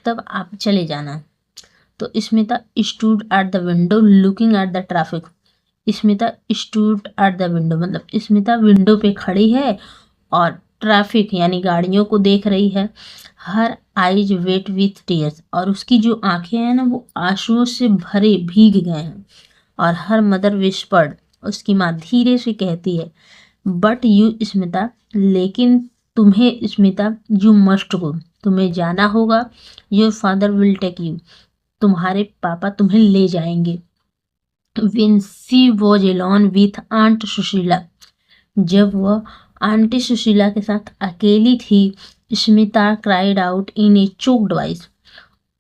Speaker 1: तब आप चले जाना। तो Smita stood at the window looking at the traffic, Smita stood at the window, मतलब स्मिता विंडो पे खड़ी है और ट्रैफिक यानी गाड़ियों को देख रही है। Her eyes wet with tears, और उसकी जो आंखें हैं ना वो आंसुओं से भरे भीग गए हैं। और हर मदर विस्पर्ड, उसकी माँ धीरे से कहती है, बट यू स्मिता, लेकिन तुम्हें स्मिता, यू मस्ट गो, तुम्हें जाना होगा, your father will take you, तुम्हारे पापा तुम्हें ले जाएंगे। When she was alone with aunt Sushila, जब वह आंटी सुशीला के साथ अकेली थी, Smita cried out in a choked voice,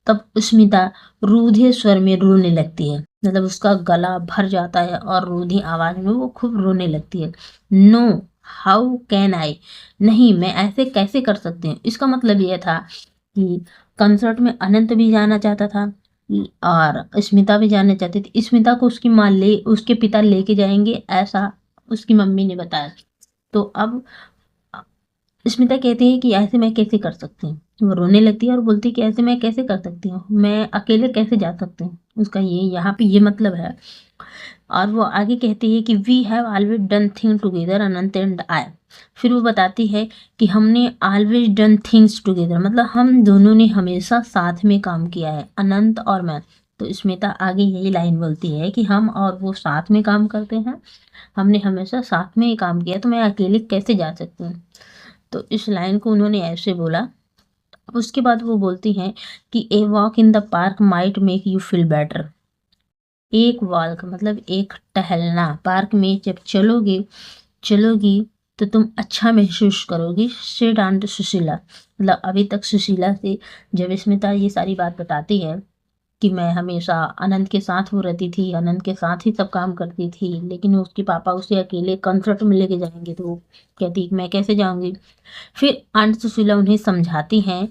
Speaker 1: तब स्मिता रूधे स्वर में रोने लगती है, मतलब उसका गला भर जाता है और रूधी आवाज में वो खूब रोने लगती है। नो, हाउ कैन आई, नहीं मैं ऐसे कैसे कर सकती हूँ। इसका मतलब यह था कि कंसर्ट में अनंत भी जाना चाहता था और स्मिता भी जाना चाहती थी। स्मिता को उसकी माँ ले, उसके पिता लेके जाएंगे, ऐसा उसकी मम्मी ने बताया। तो अब स्मिता कहती है कि ऐसे मैं कैसे कर सकती हूँ, वो रोने लगती है और बोलती है कि ऐसे मैं कैसे कर सकती हूँ, मैं अकेले कैसे जा सकती हूँ, उसका ये यहाँ पे ये मतलब है। और वो आगे कहती है कि we have always done thing together Anant and I, फिर वो बताती है कि हमने ऑलवेज डन थिंग्स टुगेदर, मतलब हम दोनों ने हमेशा साथ में काम किया है, अनंत और मैं। तो स्मिता आगे यही लाइन बोलती है कि हम और वो साथ में काम करते हैं, हमने हमेशा साथ में ही काम किया, तो मैं अकेले कैसे जा सकती हूँ। तो इस लाइन को उन्होंने ऐसे बोला। उसके बाद वो बोलती हैं कि a walk in the park might make you feel better, एक वॉक मतलब एक टहलना, पार्क में जब चलोगी तो तुम अच्छा महसूस करोगी। सेड आंट सुशीला, मतलब अभी तक सुशीला से जब स्मिता ये सारी बात बताती है कि मैं हमेशा आनंद के साथ वो रहती थी, आनंद के साथ ही सब काम करती थी, लेकिन उसके पापा उसे अकेले कंसर्ट में लेके जाएंगे, तो वो कहती मैं कैसे जाऊंगी। फिर आंट सुशीला उन्हें समझाती हैं,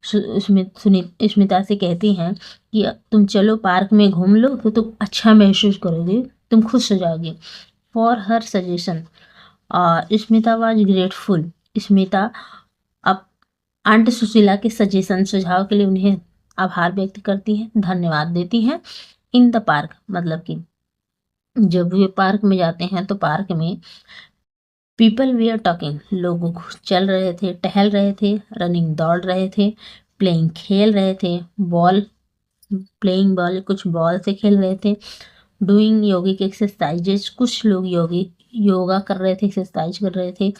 Speaker 1: स्मिता से कहती हैं कि तुम चलो पार्क में घूम लो तो तुम अच्छा महसूस करोगे, तुम खुश हो जाओगे। For her suggestion Smita was grateful, Smita अब आंट सुशीला के सजेशन सुझाव के लिए उन्हें आभार व्यक्त करती हैं, धन्यवाद देती हैं। इन द पार्क, मतलब कि जब वे पार्क में जाते हैं तो पार्क में पीपल वी आर टॉकिंग, लोग चल रहे थे, टहल रहे थे, रनिंग दौड़ रहे थे, प्लेइंग खेल रहे थे, बॉल प्लेइंग बॉल कुछ बॉल से खेल रहे थे, डूइंग योगिक एक्सरसाइजेज, कुछ लोग योगा कर रहे थे, एक्सरसाइज कर रहे थे,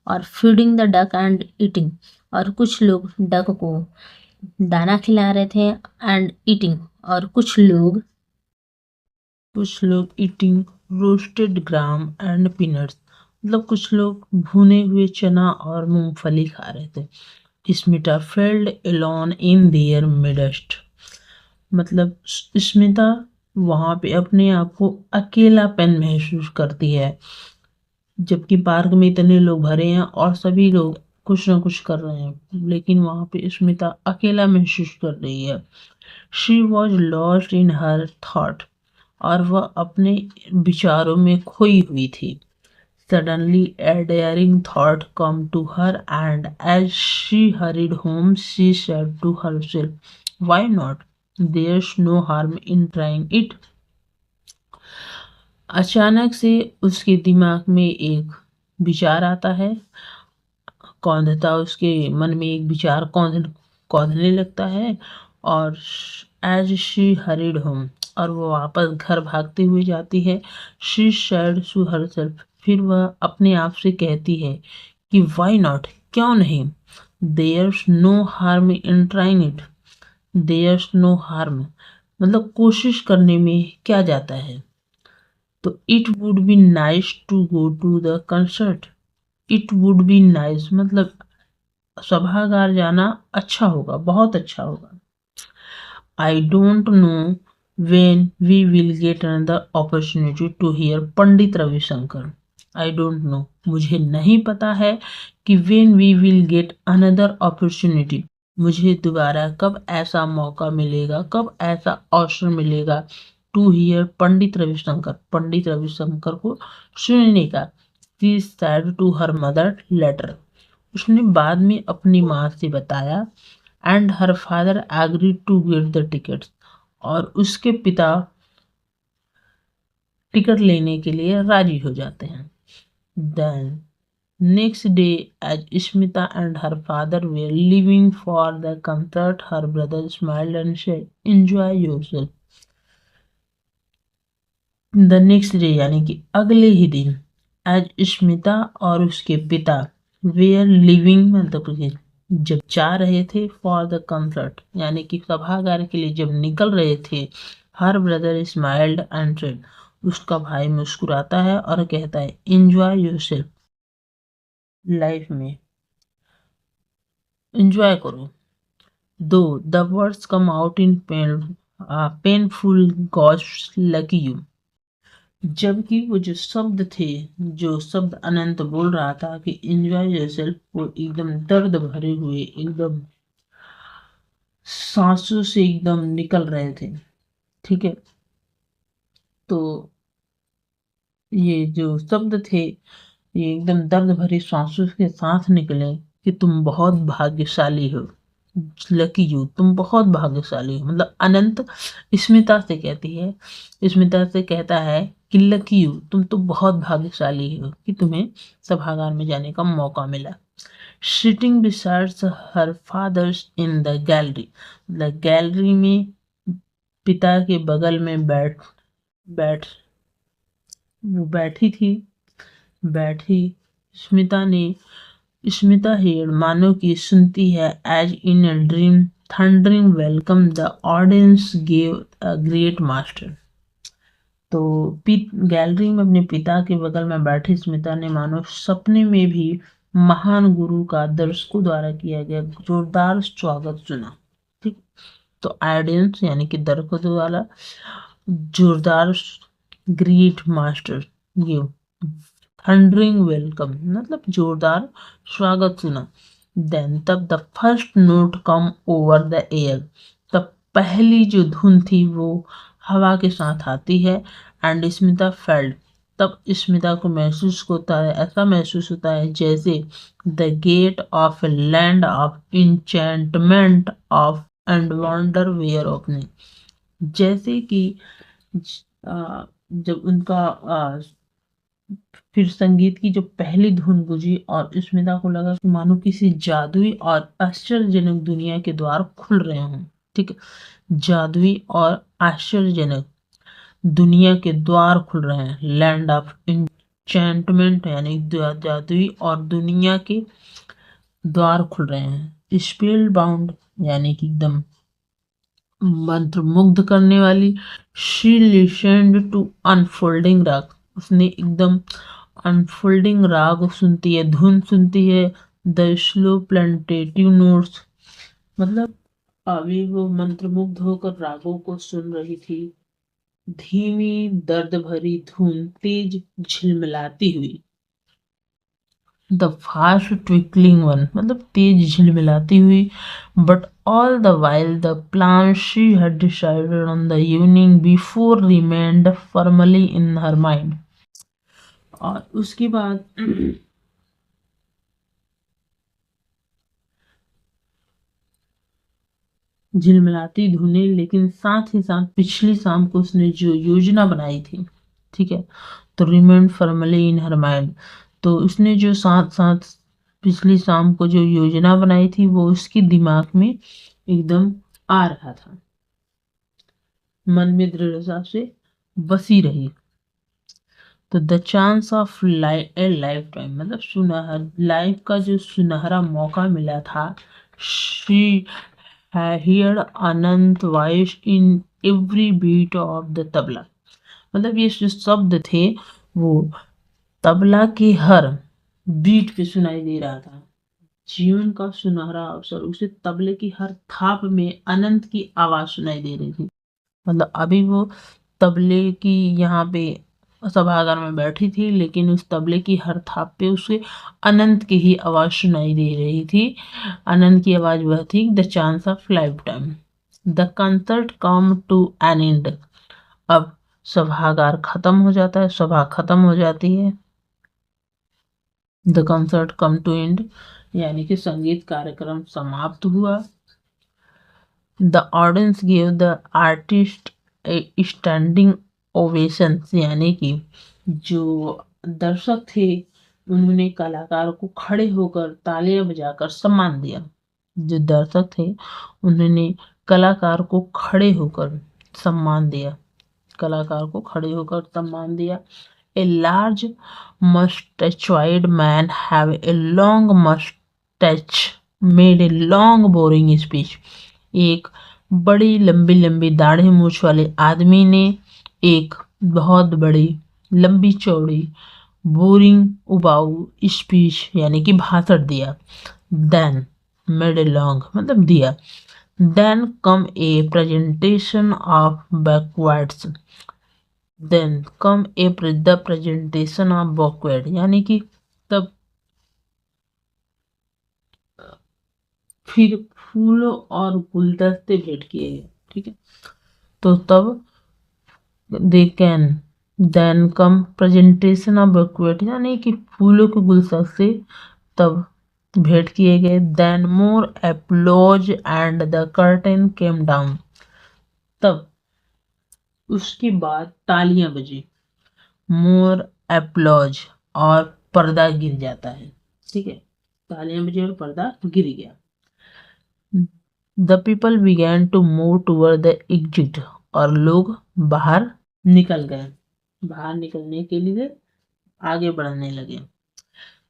Speaker 1: और feeding the duck and eating, और कुछ लोग डक को दाना खिला रहे थे, एंड ईटिंग, और कुछ लोग eating roasted gram and peanuts, मतलब कुछ लोग भुने हुए चना और मूंगफली खा रहे थे। Smita failed alone in their midst, मतलब स्मिता वहाँ पे अपने आप को अकेलापन महसूस करती है, जबकि पार्क में इतने लोग भरे हैं और सभी लोग कुछ ना कुछ कर रहे हैं, लेकिन वहाँ पे स्मिता अकेला महसूस कर रही है। She was lost in her thought, और वह अपने विचारों में खोई हुई थी। Suddenly a daring thought came to her, and as she hurried home, she said to herself, why not? There's no harm in trying it. अचानक से उसके दिमाग में एक विचार आता है, कौंधता उसके मन में एक विचार कौंधने लगता है, और एज शी हरिड होम, और वो वापस घर भागते हुए जाती है। शी सैड टू हरसेल्फ, फिर वह अपने आप से कहती है कि वाई नॉट, क्यों नहीं? There's no harm in trying it, there's no harm मतलब कोशिश करने में क्या जाता है। तो it would be nice to go to the concert, it would be nice मतलब सभागार जाना अच्छा होगा, बहुत अच्छा होगा। I don't know when we will get another opportunity to hear Pandit Ravi Shankar, I don't know मुझे नहीं पता है कि when we will get another opportunity मुझे दोबारा कब ऐसा मौका मिलेगा, कब ऐसा अवसर मिलेगा टू हियर पंडित रविशंकर को सुनने का। She said to her mother later, उसने बाद में अपनी माँ से बताया। And her father agree to get the tickets, और उसके पिता टिकट लेने के लिए राजी हो जाते हैं। Then next day as Smita and her father were living for the concert her brother smiled and said enjoy yourself. The next day यानी कि अगले ही दिन एज स्मिता और उसके पिता वेयर लिविंग मतलब कि जब जा रहे थे फॉर द कंसर्ट यानी कि सभागार के लिए जब निकल रहे थे, हर ब्रदर स्माइल्ड एंड सेड उसका भाई मुस्कुराता है और कहता है एंजॉय योरसेल्फ, लाइफ में एंजॉय करो। दो the words come out in painful gosh lucky you, जबकि वो जो शब्द थे, जो शब्द अनंत बोल रहा था कि एंजॉय योरसेल्फ, वो एकदम दर्द भरे हुए, एकदम सांसों से एकदम निकल रहे थे। ठीक है, तो ये जो शब्द थे ये एकदम दर्द भरी सांसों के साथ निकले कि तुम बहुत भाग्यशाली हो, लकी यू तुम बहुत भाग्यशाली हो। मतलब अनंत स्मिता से कहती है, स्मिता से कहता है कि लकी यू तुम तो बहुत भाग्यशाली हो कि तुम्हें सभागार में जाने का मौका मिला। Sitting besides her father's in the gallery, मतलब गैलरी में पिता के बगल में बैठ वो बैठी स्मिता हेड मानो कि सुनती है as in a dream thundering welcome the audience gave a great master. तो गैलरी में अपने पिता के बगल में बैठी स्मिता ने मानो सपने में भी महान गुरु का दर्शकों द्वारा किया गया जोरदार स्वागत सुना। ठीक, तो ऑडियंस यानी कि दर्शकों द्वारा जोरदार great master give thundering welcome मतलब जोरदार स्वागत सुना। देन तब the first note come over the air, तब पहली जो धुन थी वो हवा के साथ आती है। एंड स्मिता फेल्ड, तब स्मिता को महसूस होता है, ऐसा महसूस होता है जैसे the gate of a land of enchantment of and wonder were opening, जैसे कि जब उनका फिर संगीत की जो पहली धुन गुजी और स्मिता को लगा कि मानो किसी जादुई और आश्चर्यजनक दुनिया के द्वार खुल रहे हों। ठीक है, जादुई और आश्चर्यजनक दुनिया के द्वार खुल रहे हैं। लैंड ऑफ इंचेंटमेंट यानी जादुई और दुनिया के द्वार खुल रहे हैं। स्पेल बाउंड यानी कि एकदम मंत्र मुग्ध करने वाली। शी लिसन्ड टू अनफोल्डिंग राग, उसने एकदम अनफोल्डिंग राग सुनती है, धुन सुनती है। द स्लो प्लेंटेटिव नोट्स मतलब अभी वो मंत्रमुग्ध होकर रागों को सुन रही थी। धीमी दर्द भरी धुन तेज झिलमिलाती हुई। द फास्ट ट्विकलिंग वन मतलब तेज झिलमिलाती हुई। But all the while the plan she had decided on the evening before remained firmly in her mind, और उसके बाद झिलमिलाती धुनें, लेकिन साथ ही साथ पिछली शाम को उसने जो योजना बनाई थी, ठीक है, तो रिमेंड फर्मली इन हर माइंड, तो उसने जो साथ साथ पिछली शाम को जो योजना बनाई थी वो उसके दिमाग में एकदम आ रहा था, मन में दृढ़ता से बसी रही। तो the chance of life time मतलब लाइफ का जो सुनहरा मौका मिला था। She hear Anant voice in every beat of the tabla. मतलब ये जो शब्द थे वो तबला की हर बीट पे सुनाई दे रहा था। जीवन का सुनहरा अवसर, उसे तबले की हर थाप में अनंत की आवाज सुनाई दे रही थी। मतलब अभी वो तबले की यहाँ पे सभागार में बैठी थी, लेकिन उस तबले की हर थाप पे उसे अनंत की ही आवाज सुनाई दे रही थी। अनंत की आवाज वह थी, the chance of life time. The concert come to an end. अब सभागार खत्म हो जाता है, सभा खत्म हो जाती है। The concert come to end यानी कि संगीत कार्यक्रम समाप्त हुआ। The audience give the artist standing ovation यानी कि जो दर्शक थे उन्होंने कलाकार को खड़े होकर तालियां बजाकर सम्मान दिया। जो दर्शक थे उन्होंने कलाकार को खड़े होकर सम्मान दिया। कलाकार को खड़े होकर सम्मान दिया। A large mustachioed man have a long mustache made a long boring speech। एक बड़ी लंबी लंबी दाढ़ी मूछ वाले आदमी ने एक बहुत बड़ी लंबी चौड़ी बोरिंग उबाऊ स्पीच यानी कि भाषण दिया। देन मेड ए लॉन्ग मतलब दिया। Then come a presentation of backwards. Then come a the presentation of backward यानी कि तब फिर फूलों और गुलदस्ते भेंट किए गए। ठीक है, तो तब they can then come presentation of backward यानी कि फूलों के गुलदस्ते तब भेंट किए गए। Then more applause and the curtain came down. तब उसके बाद तालियां बजी। मोर एप्लॉज और पर्दा गिर जाता है। ठीक है, तालियां बजी और पर्दा गिर गया। The people began to move toward the exit और लोग बाहर निकल गए। बाहर निकलने के लिए आगे बढ़ने लगे।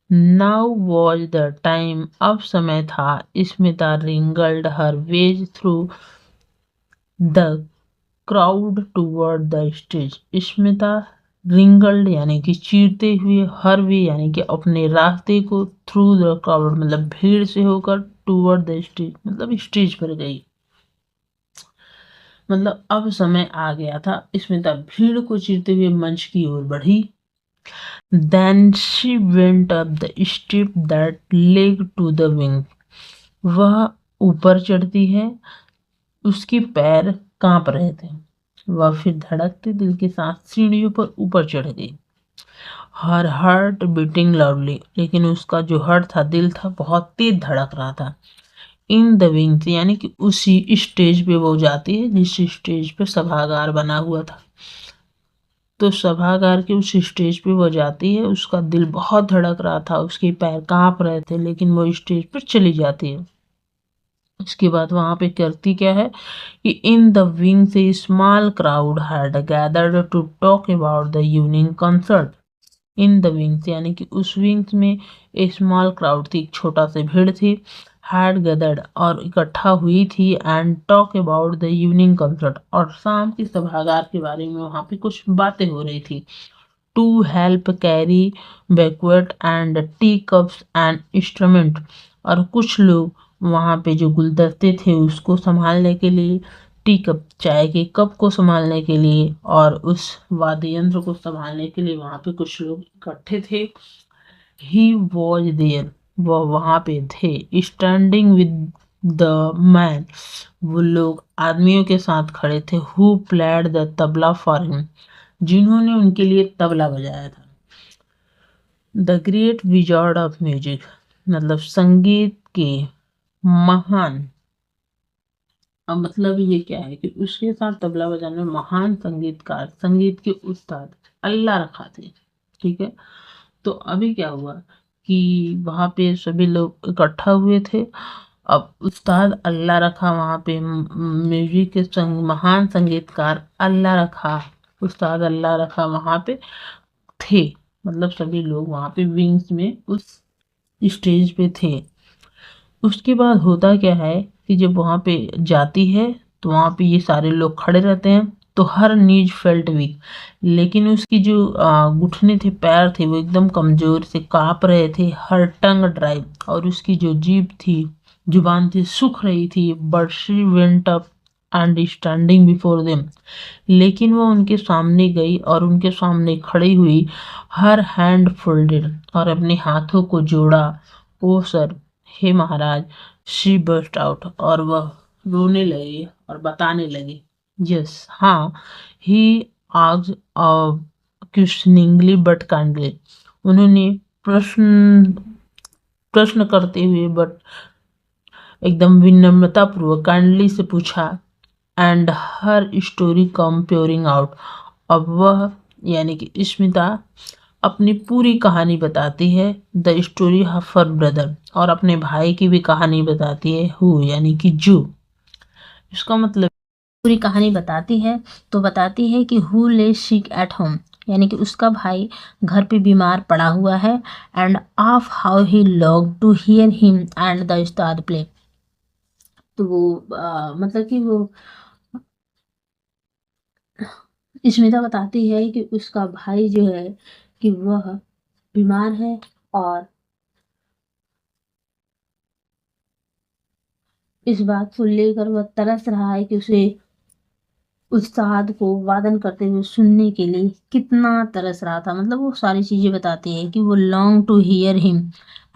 Speaker 1: नाउ वॉज द टाइम अब समय था। Smita wriggled her way through the crowd toward the stage. Smita wriggled यानी कि चीरते हुए, हर वे यानी कि अपने रास्ते को, थ्रू द क्राउड मतलब भीड़ से होकर, टूवर्ड द स्टेज मतलब स्टेज पर गई। मतलब अब समय आ गया था। स्मिता भीड़ को चीरते हुए मंच की ओर बढ़ी। Then she went up the step that led to the wing. वह ऊपर चढ़ती है, उसके पैर कांप रहे थे। वह फिर धड़कते दिल के साथ सीढ़ियों पर ऊपर चढ़ गई। हर हार्ट बीटिंग लाउडली लेकिन उसका जो हार्ट था, दिल था, बहुत तेज धड़क रहा था। इन द विंग्स यानी कि उसी स्टेज पे वो जाती है जिस स्टेज पे सभागार बना हुआ था। तो सभागार के उस स्टेज पे वो जाती है, उसका दिल बहुत धड़क रहा था, उसके पैर कांप रहे थे, लेकिन वो स्टेज पर चली जाती है। उसके बाद वहां पे करती क्या है कि in the wings a small crowd had gathered to talk about the evening concert. In the wings यानी कि उस विंग्स में ए स्मॉल क्राउड थी, एक छोटा सा भीड़ थी, हैड गैदर्ड और इकट्ठा हुई थी, and talk about the evening concert और शाम के सभागार के बारे में वहां पे कुछ बातें हो रही थी। To help carry backward and tea cups and instrument और कुछ लोग वहाँ पे जो गुलदस्ते थे उसको संभालने के लिए, टी कप चाय के कप को संभालने के लिए और उस वाद्य यंत्र को संभालने के लिए वहाँ पे कुछ लोग इकट्ठे थे। ही वॉज देयर वह वहाँ पे थे। स्टैंडिंग विद द मैन वो लोग आदमियों के साथ खड़े थे। Who played the tabla for him जिन्होंने उनके लिए तबला बजाया था। The great wizard of music मतलब संगीत के महान। अब मतलब ये क्या है कि उसके साथ तबला बजाने में महान संगीतकार, संगीत के उस्ताद अल्लाह रखा थे। ठीक है, तो अभी क्या हुआ कि वहाँ पे सभी लोग इकट्ठा हुए थे। अब उस्ताद अल्लाह रखा वहाँ पे, म्यूजिक के महान संगीतकार अल्लाह रखा, उस्ताद अल्लाह रखा वहाँ पे। थे, मतलब सभी लोग वहाँ पे विंग्स में उस स्टेज पे थे। उसके बाद होता क्या है कि जब वहाँ पे जाती है तो वहाँ पे ये सारे लोग खड़े रहते हैं, तो हर नीज फेल्ट वीक, लेकिन उसकी जो घुटने थे, पैर थे, वो एकदम कमजोर से कांप रहे थे, हर टंग ड्राई, और उसकी जो जीभ थी, जुबान थी, सूख रही थी, but she went up and standing before them, लेकिन वो उनके सामने गई और उनके सामने खड़ी हुई, हर हैंड फोल्डेड, और अपने हाथों को जोड़ा। ओ सर, हे महाराज, शी बर्स्ट आउट, और वह रोने लगी और बताने लगी, यस, हाँ, he asked questioningly but kindly, उन्होंने प्रश्न प्रश्न करते हुए बट एकदम विनम्रतापूर्वक काइंडली से पूछा, and her story come pouring out, अब वह यानी कि स्मिता अपनी पूरी कहानी बताती है, the story of her brother, और अपने भाई की भी कहानी बताती है, हु यानी कि जो, इसका मतलब पूरी कहानी बताती है, तो बताती है कि हु ले सिक एट होम, यानी कि उसका भाई घर पे बीमार पड़ा हुआ है, and of how he long to hear him and the ustad play, तो वो मतलब कि वो स्मिता बताती है कि उसका भाई जो है कि वह बीमार है, और इस बात को लेकर वह तरस रहा है कि उसे उस्ताद को वादन करते हुए सुनने के लिए कितना तरस रहा था। मतलब वो सारी चीजें बताती है कि वो long to hear him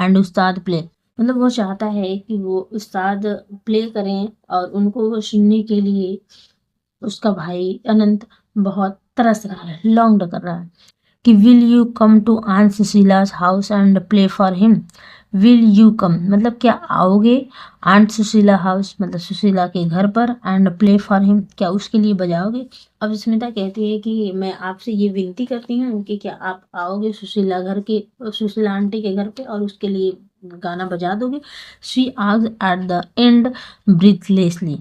Speaker 1: and ustad play, मतलब वो चाहता है कि वो उस्ताद प्ले करें और उनको वो सुनने के लिए उसका भाई अनंत बहुत तरस रहा है, लॉन्ग कर रहा है कि will you come to aunt Sushila's house and play for him, will you come मतलब क्या आओगे, आंट सुशीला हाउस मतलब सुशीला के घर पर, एंड प्ले फॉर हिम क्या उसके लिए बजाओगे। अब स्मिता कहती है कि मैं आपसे ये विनती करती हूँ कि क्या आप आओगे सुशीला आंटी के घर पे और उसके लिए गाना बजा दोगे। She asked at the end breathlessly,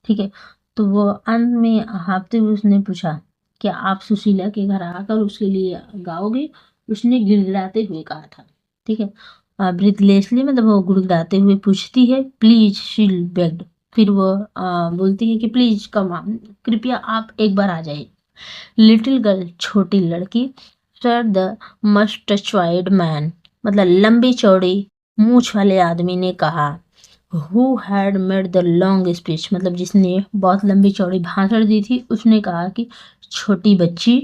Speaker 1: ठीक है, तो वो अंत में हाँफते हुए उसने पूछा, क्या आप सुशीला के घर आकर उसके लिए गाओगे, उसने गिड़गिड़ाते हुए कहा था, ठीक है। ब्रीथलेसली मतलब वो गुड़गुड़ाते हुए पूछती है, प्लीज शी बेग्ड, फिर वो बोलती है कि प्लीज कम, कृपया आप एक बार आ जाइए। लिटिल गर्ल छोटी लड़की, सर द मस्टच्वाइड मैन मतलब लंबी चौड़ी मूछ वाले आदमी ने कहा, who had made the long speech मतलब जिसने बहुत लंबी चौड़ी भाषण दी थी, उसने कहा कि छोटी बच्ची,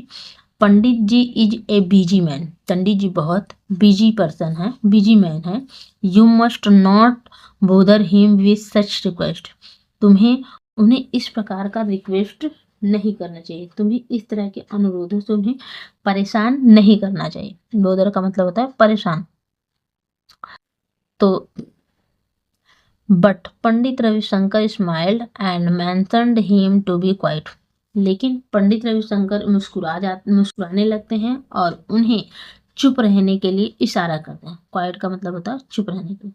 Speaker 1: पंडित जी इज ए बिजी मैन, पंडित जी बहुत बिजी पर्सन है, बिजी मैन है, you must not bother him with such request, तुम्हें उन्हें इस प्रकार का रिक्वेस्ट नहीं करना चाहिए, तुम्हें इस तरह के अनुरोधों से उन्हें परेशान नहीं करना चाहिए। बोदर का मतलब होता है परेशान। तो but Pandit Ravishankar smiled and mentioned him to be quiet, लेकिन पंडित रविशंकर मुस्कुराने लगते हैं और उन्हें चुप रहने के लिए इशारा करते हैं। क्वाइट का मतलब होता है चुप रहने के लिए।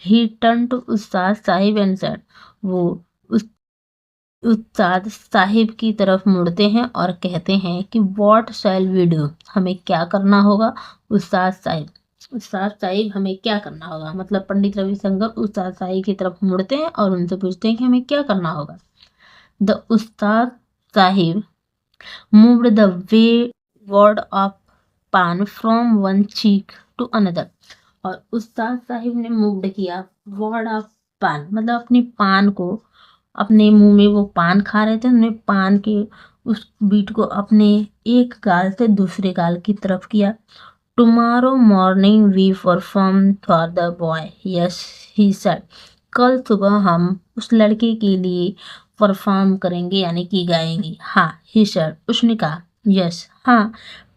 Speaker 1: ही turn to Ustad Sahib and said, वो उस उस्ताद साहिब की तरफ मुड़ते हैं और कहते हैं कि व्हाट शैल वी डू, हमें क्या करना होगा। उस्ताद साहिब हमें क्या करना होगा मतलब पंडित रविशंकर उस्ताद साहिब की तरफ मुड़ते हैं और उनसे पूछते हैं कि हमें क्या करना होगा। The Ustad Sahib moved the wad of paan from one cheek to another, और उस्ताद साहिब ने मूव्ड किया वर्ड ऑफ पान मतलब अपनी पान को, अपने मुंह में वो पान खा रहे थे, उन्होंने पान के उस बीट को अपने एक गाल से दूसरे गाल की तरफ किया। Tomorrow morning we perform for the boy, yes he said, कल सुबह हम उस लड़के के लिए परफॉर्म करेंगे यानी कि गाएंगे। हाँ, ही सेड उसने कहा, यस हाँ,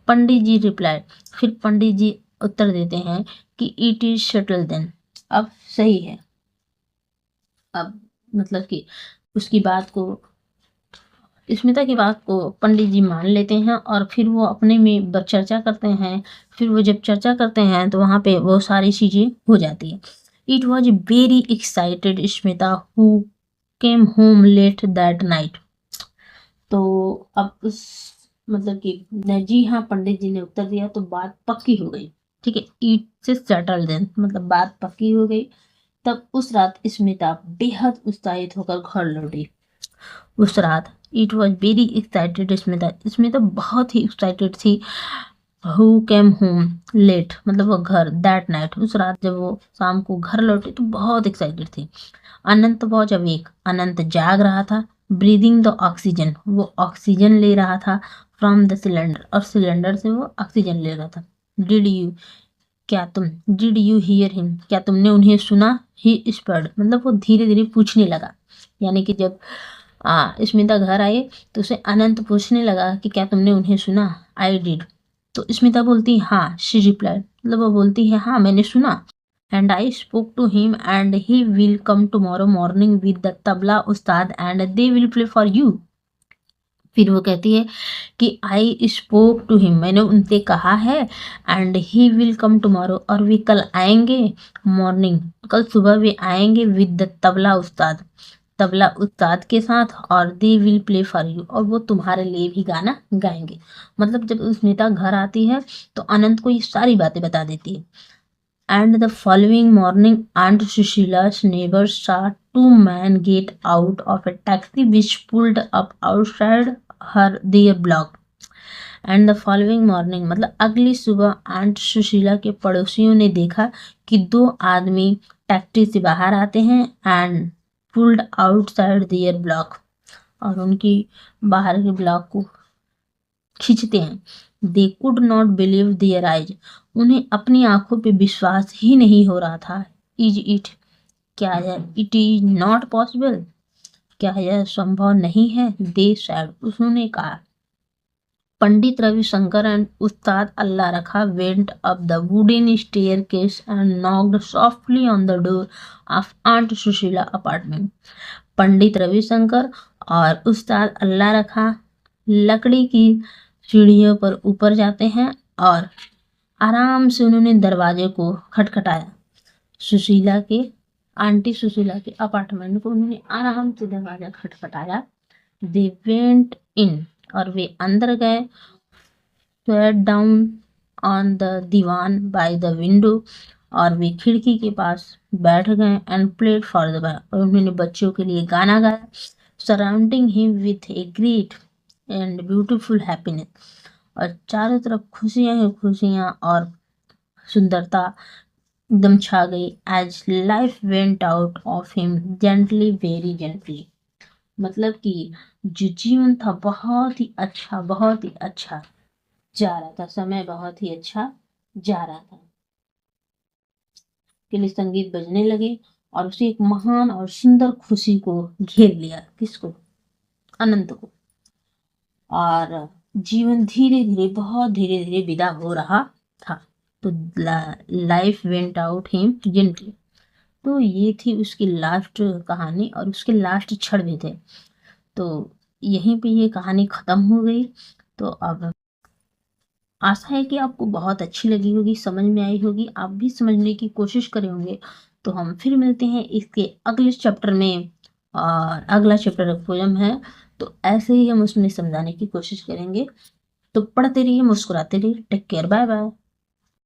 Speaker 1: पंडित जी रिप्लाई, फिर पंडित जी उत्तर देते हैं कि इट इज शटल देन, अब सही है। अब मतलब कि उसकी बात को, स्मिता की बात को पंडित जी मान लेते हैं और फिर वो अपने में चर्चा करते हैं। फिर वो जब चर्चा करते हैं तो वहाँ पे वो सारी चीज़ें हो जाती है। It was very excited Smita who came home let that night, तो अब मतलब कि जी हाँ, पंडित जी ने उत्तर दिया तो बात पक्की हो गई। ठीक है, ईट से सेटल देन मतलब बात पक्की हो गई। तब उस रात स्मिता बेहद उत्साहित होकर घर लौटी। उस रात it was very excited Smita, Smita बहुत ही एक्साइटेड थी। हु केम होम लेट मतलब वो घर दैट नाइट, उस रात जब वो शाम को घर लौटी तो बहुत एक्साइटेड थी। अनंत वॉज अवेक, अनंत जाग रहा था। ब्रीदिंग द ऑक्सीजन, वो ऑक्सीजन ले रहा था फ्रॉम द सिलेंडर, और सिलेंडर से वो ऑक्सीजन ले रहा था। डिड यू क्या तुम डिड यू हियर हिम, क्या तुमने उन्हें सुना? ही स्पर्ड मतलब वो धीरे धीरे पूछने लगा। यानी कि जब स्मिता घर आई तो उसे अनंत पूछने लगा कि क्या तुमने उन्हें सुना? I did. तो स्मिता बोलती हाँ, शी रिप्लाइड मतलब वो बोलती है हाँ मैंने सुना। And I spoke to him and he will come tomorrow morning with the tabla ustad and they will play for you. फिर वो कहती है कि आई स्पोक टू हिम, मैंने उनसे कहा है, and he will come tomorrow और वे कल आएंगे, मॉर्निंग कल सुबह वे आएंगे विद द तबला उस्ताद, तबला उस्ताद के साथ, और दे विल प्ले फॉर यू और वो तुम्हारे लिए भी गाना गाएंगे। मतलब जब स्मिता घर आती है तो अनंत को ये सारी बातें बता देती है। And the following morning, Aunt Sushila's neighbors saw two men get out of a taxi which pulled up outside their block. And the following morning मतलब अगली सुबह आंट सुशीला के पड़ोसियों ने देखा कि दो आदमी टैक्सी से बाहर आते हैं and pulled outside their block, और उनकी बाहर के ब्लॉक को खींचते हैं। They could not believe their eyes, उन्हें अपनी आंखों पे विश्वास ही नहीं हो रहा था। इज इट क्या यह इट इज नॉट पॉसिबल, क्या यह संभव नहीं है? दे सैड उन्होंने कहा। पंडित Ravi Shankar and Ustad Allah Rakha went up the wooden staircase and knocked softly on the door of aunt Sushila apartment. Pandit Ravishankar और उस्ताद अल्लाह रखा लकड़ी की सीढ़ियों पर ऊपर जाते हैं और आराम से उन्होंने दरवाजे को खटखटाया। सुशीला के आंटी सुशीला के अपार्टमेंट को उन्होंने आराम से दरवाजा खटखटाया। दे वेंट इन और वे अंदर गए। sat down on the divan by the window और वे खिड़की के पास बैठ गए एंड प्लेड फॉर द और उन्होंने बच्चों के लिए गाना गाया। Surrounding him with a great and beautiful happiness, और चारों तरफ खुशियां ही खुशियां और सुंदरता एकदम छा गई। As life went out of him gently very gently, मतलब कि जो जीवन था बहुत ही अच्छा जा रहा था, समय बहुत ही अच्छा जा रहा था। के लिए संगीत बजने लगे और उसे एक महान और सुंदर खुशी को घेर लिया। किसको? अनंत को। और जीवन धीरे धीरे बहुत धीरे धीरे विदा हो रहा था। तो life went out him gently, तो ये थी उसकी लास्ट कहानी और उसके लास्ट क्षण भी थे। तो यहीं पे ये कहानी खत्म हो गई। तो अब आशा है कि आपको बहुत अच्छी लगी होगी, समझ में आई होगी, आप भी समझने की कोशिश करे होंगे। तो हम फिर मिलते हैं इसके अगले चैप्टर में, और अगला चैप्टर पोयम है, तो ऐसे ही हम उसमें समझाने की कोशिश करेंगे। तो पढ़ते रहिए, मुस्कुराते रहिए। Take care, bye bye.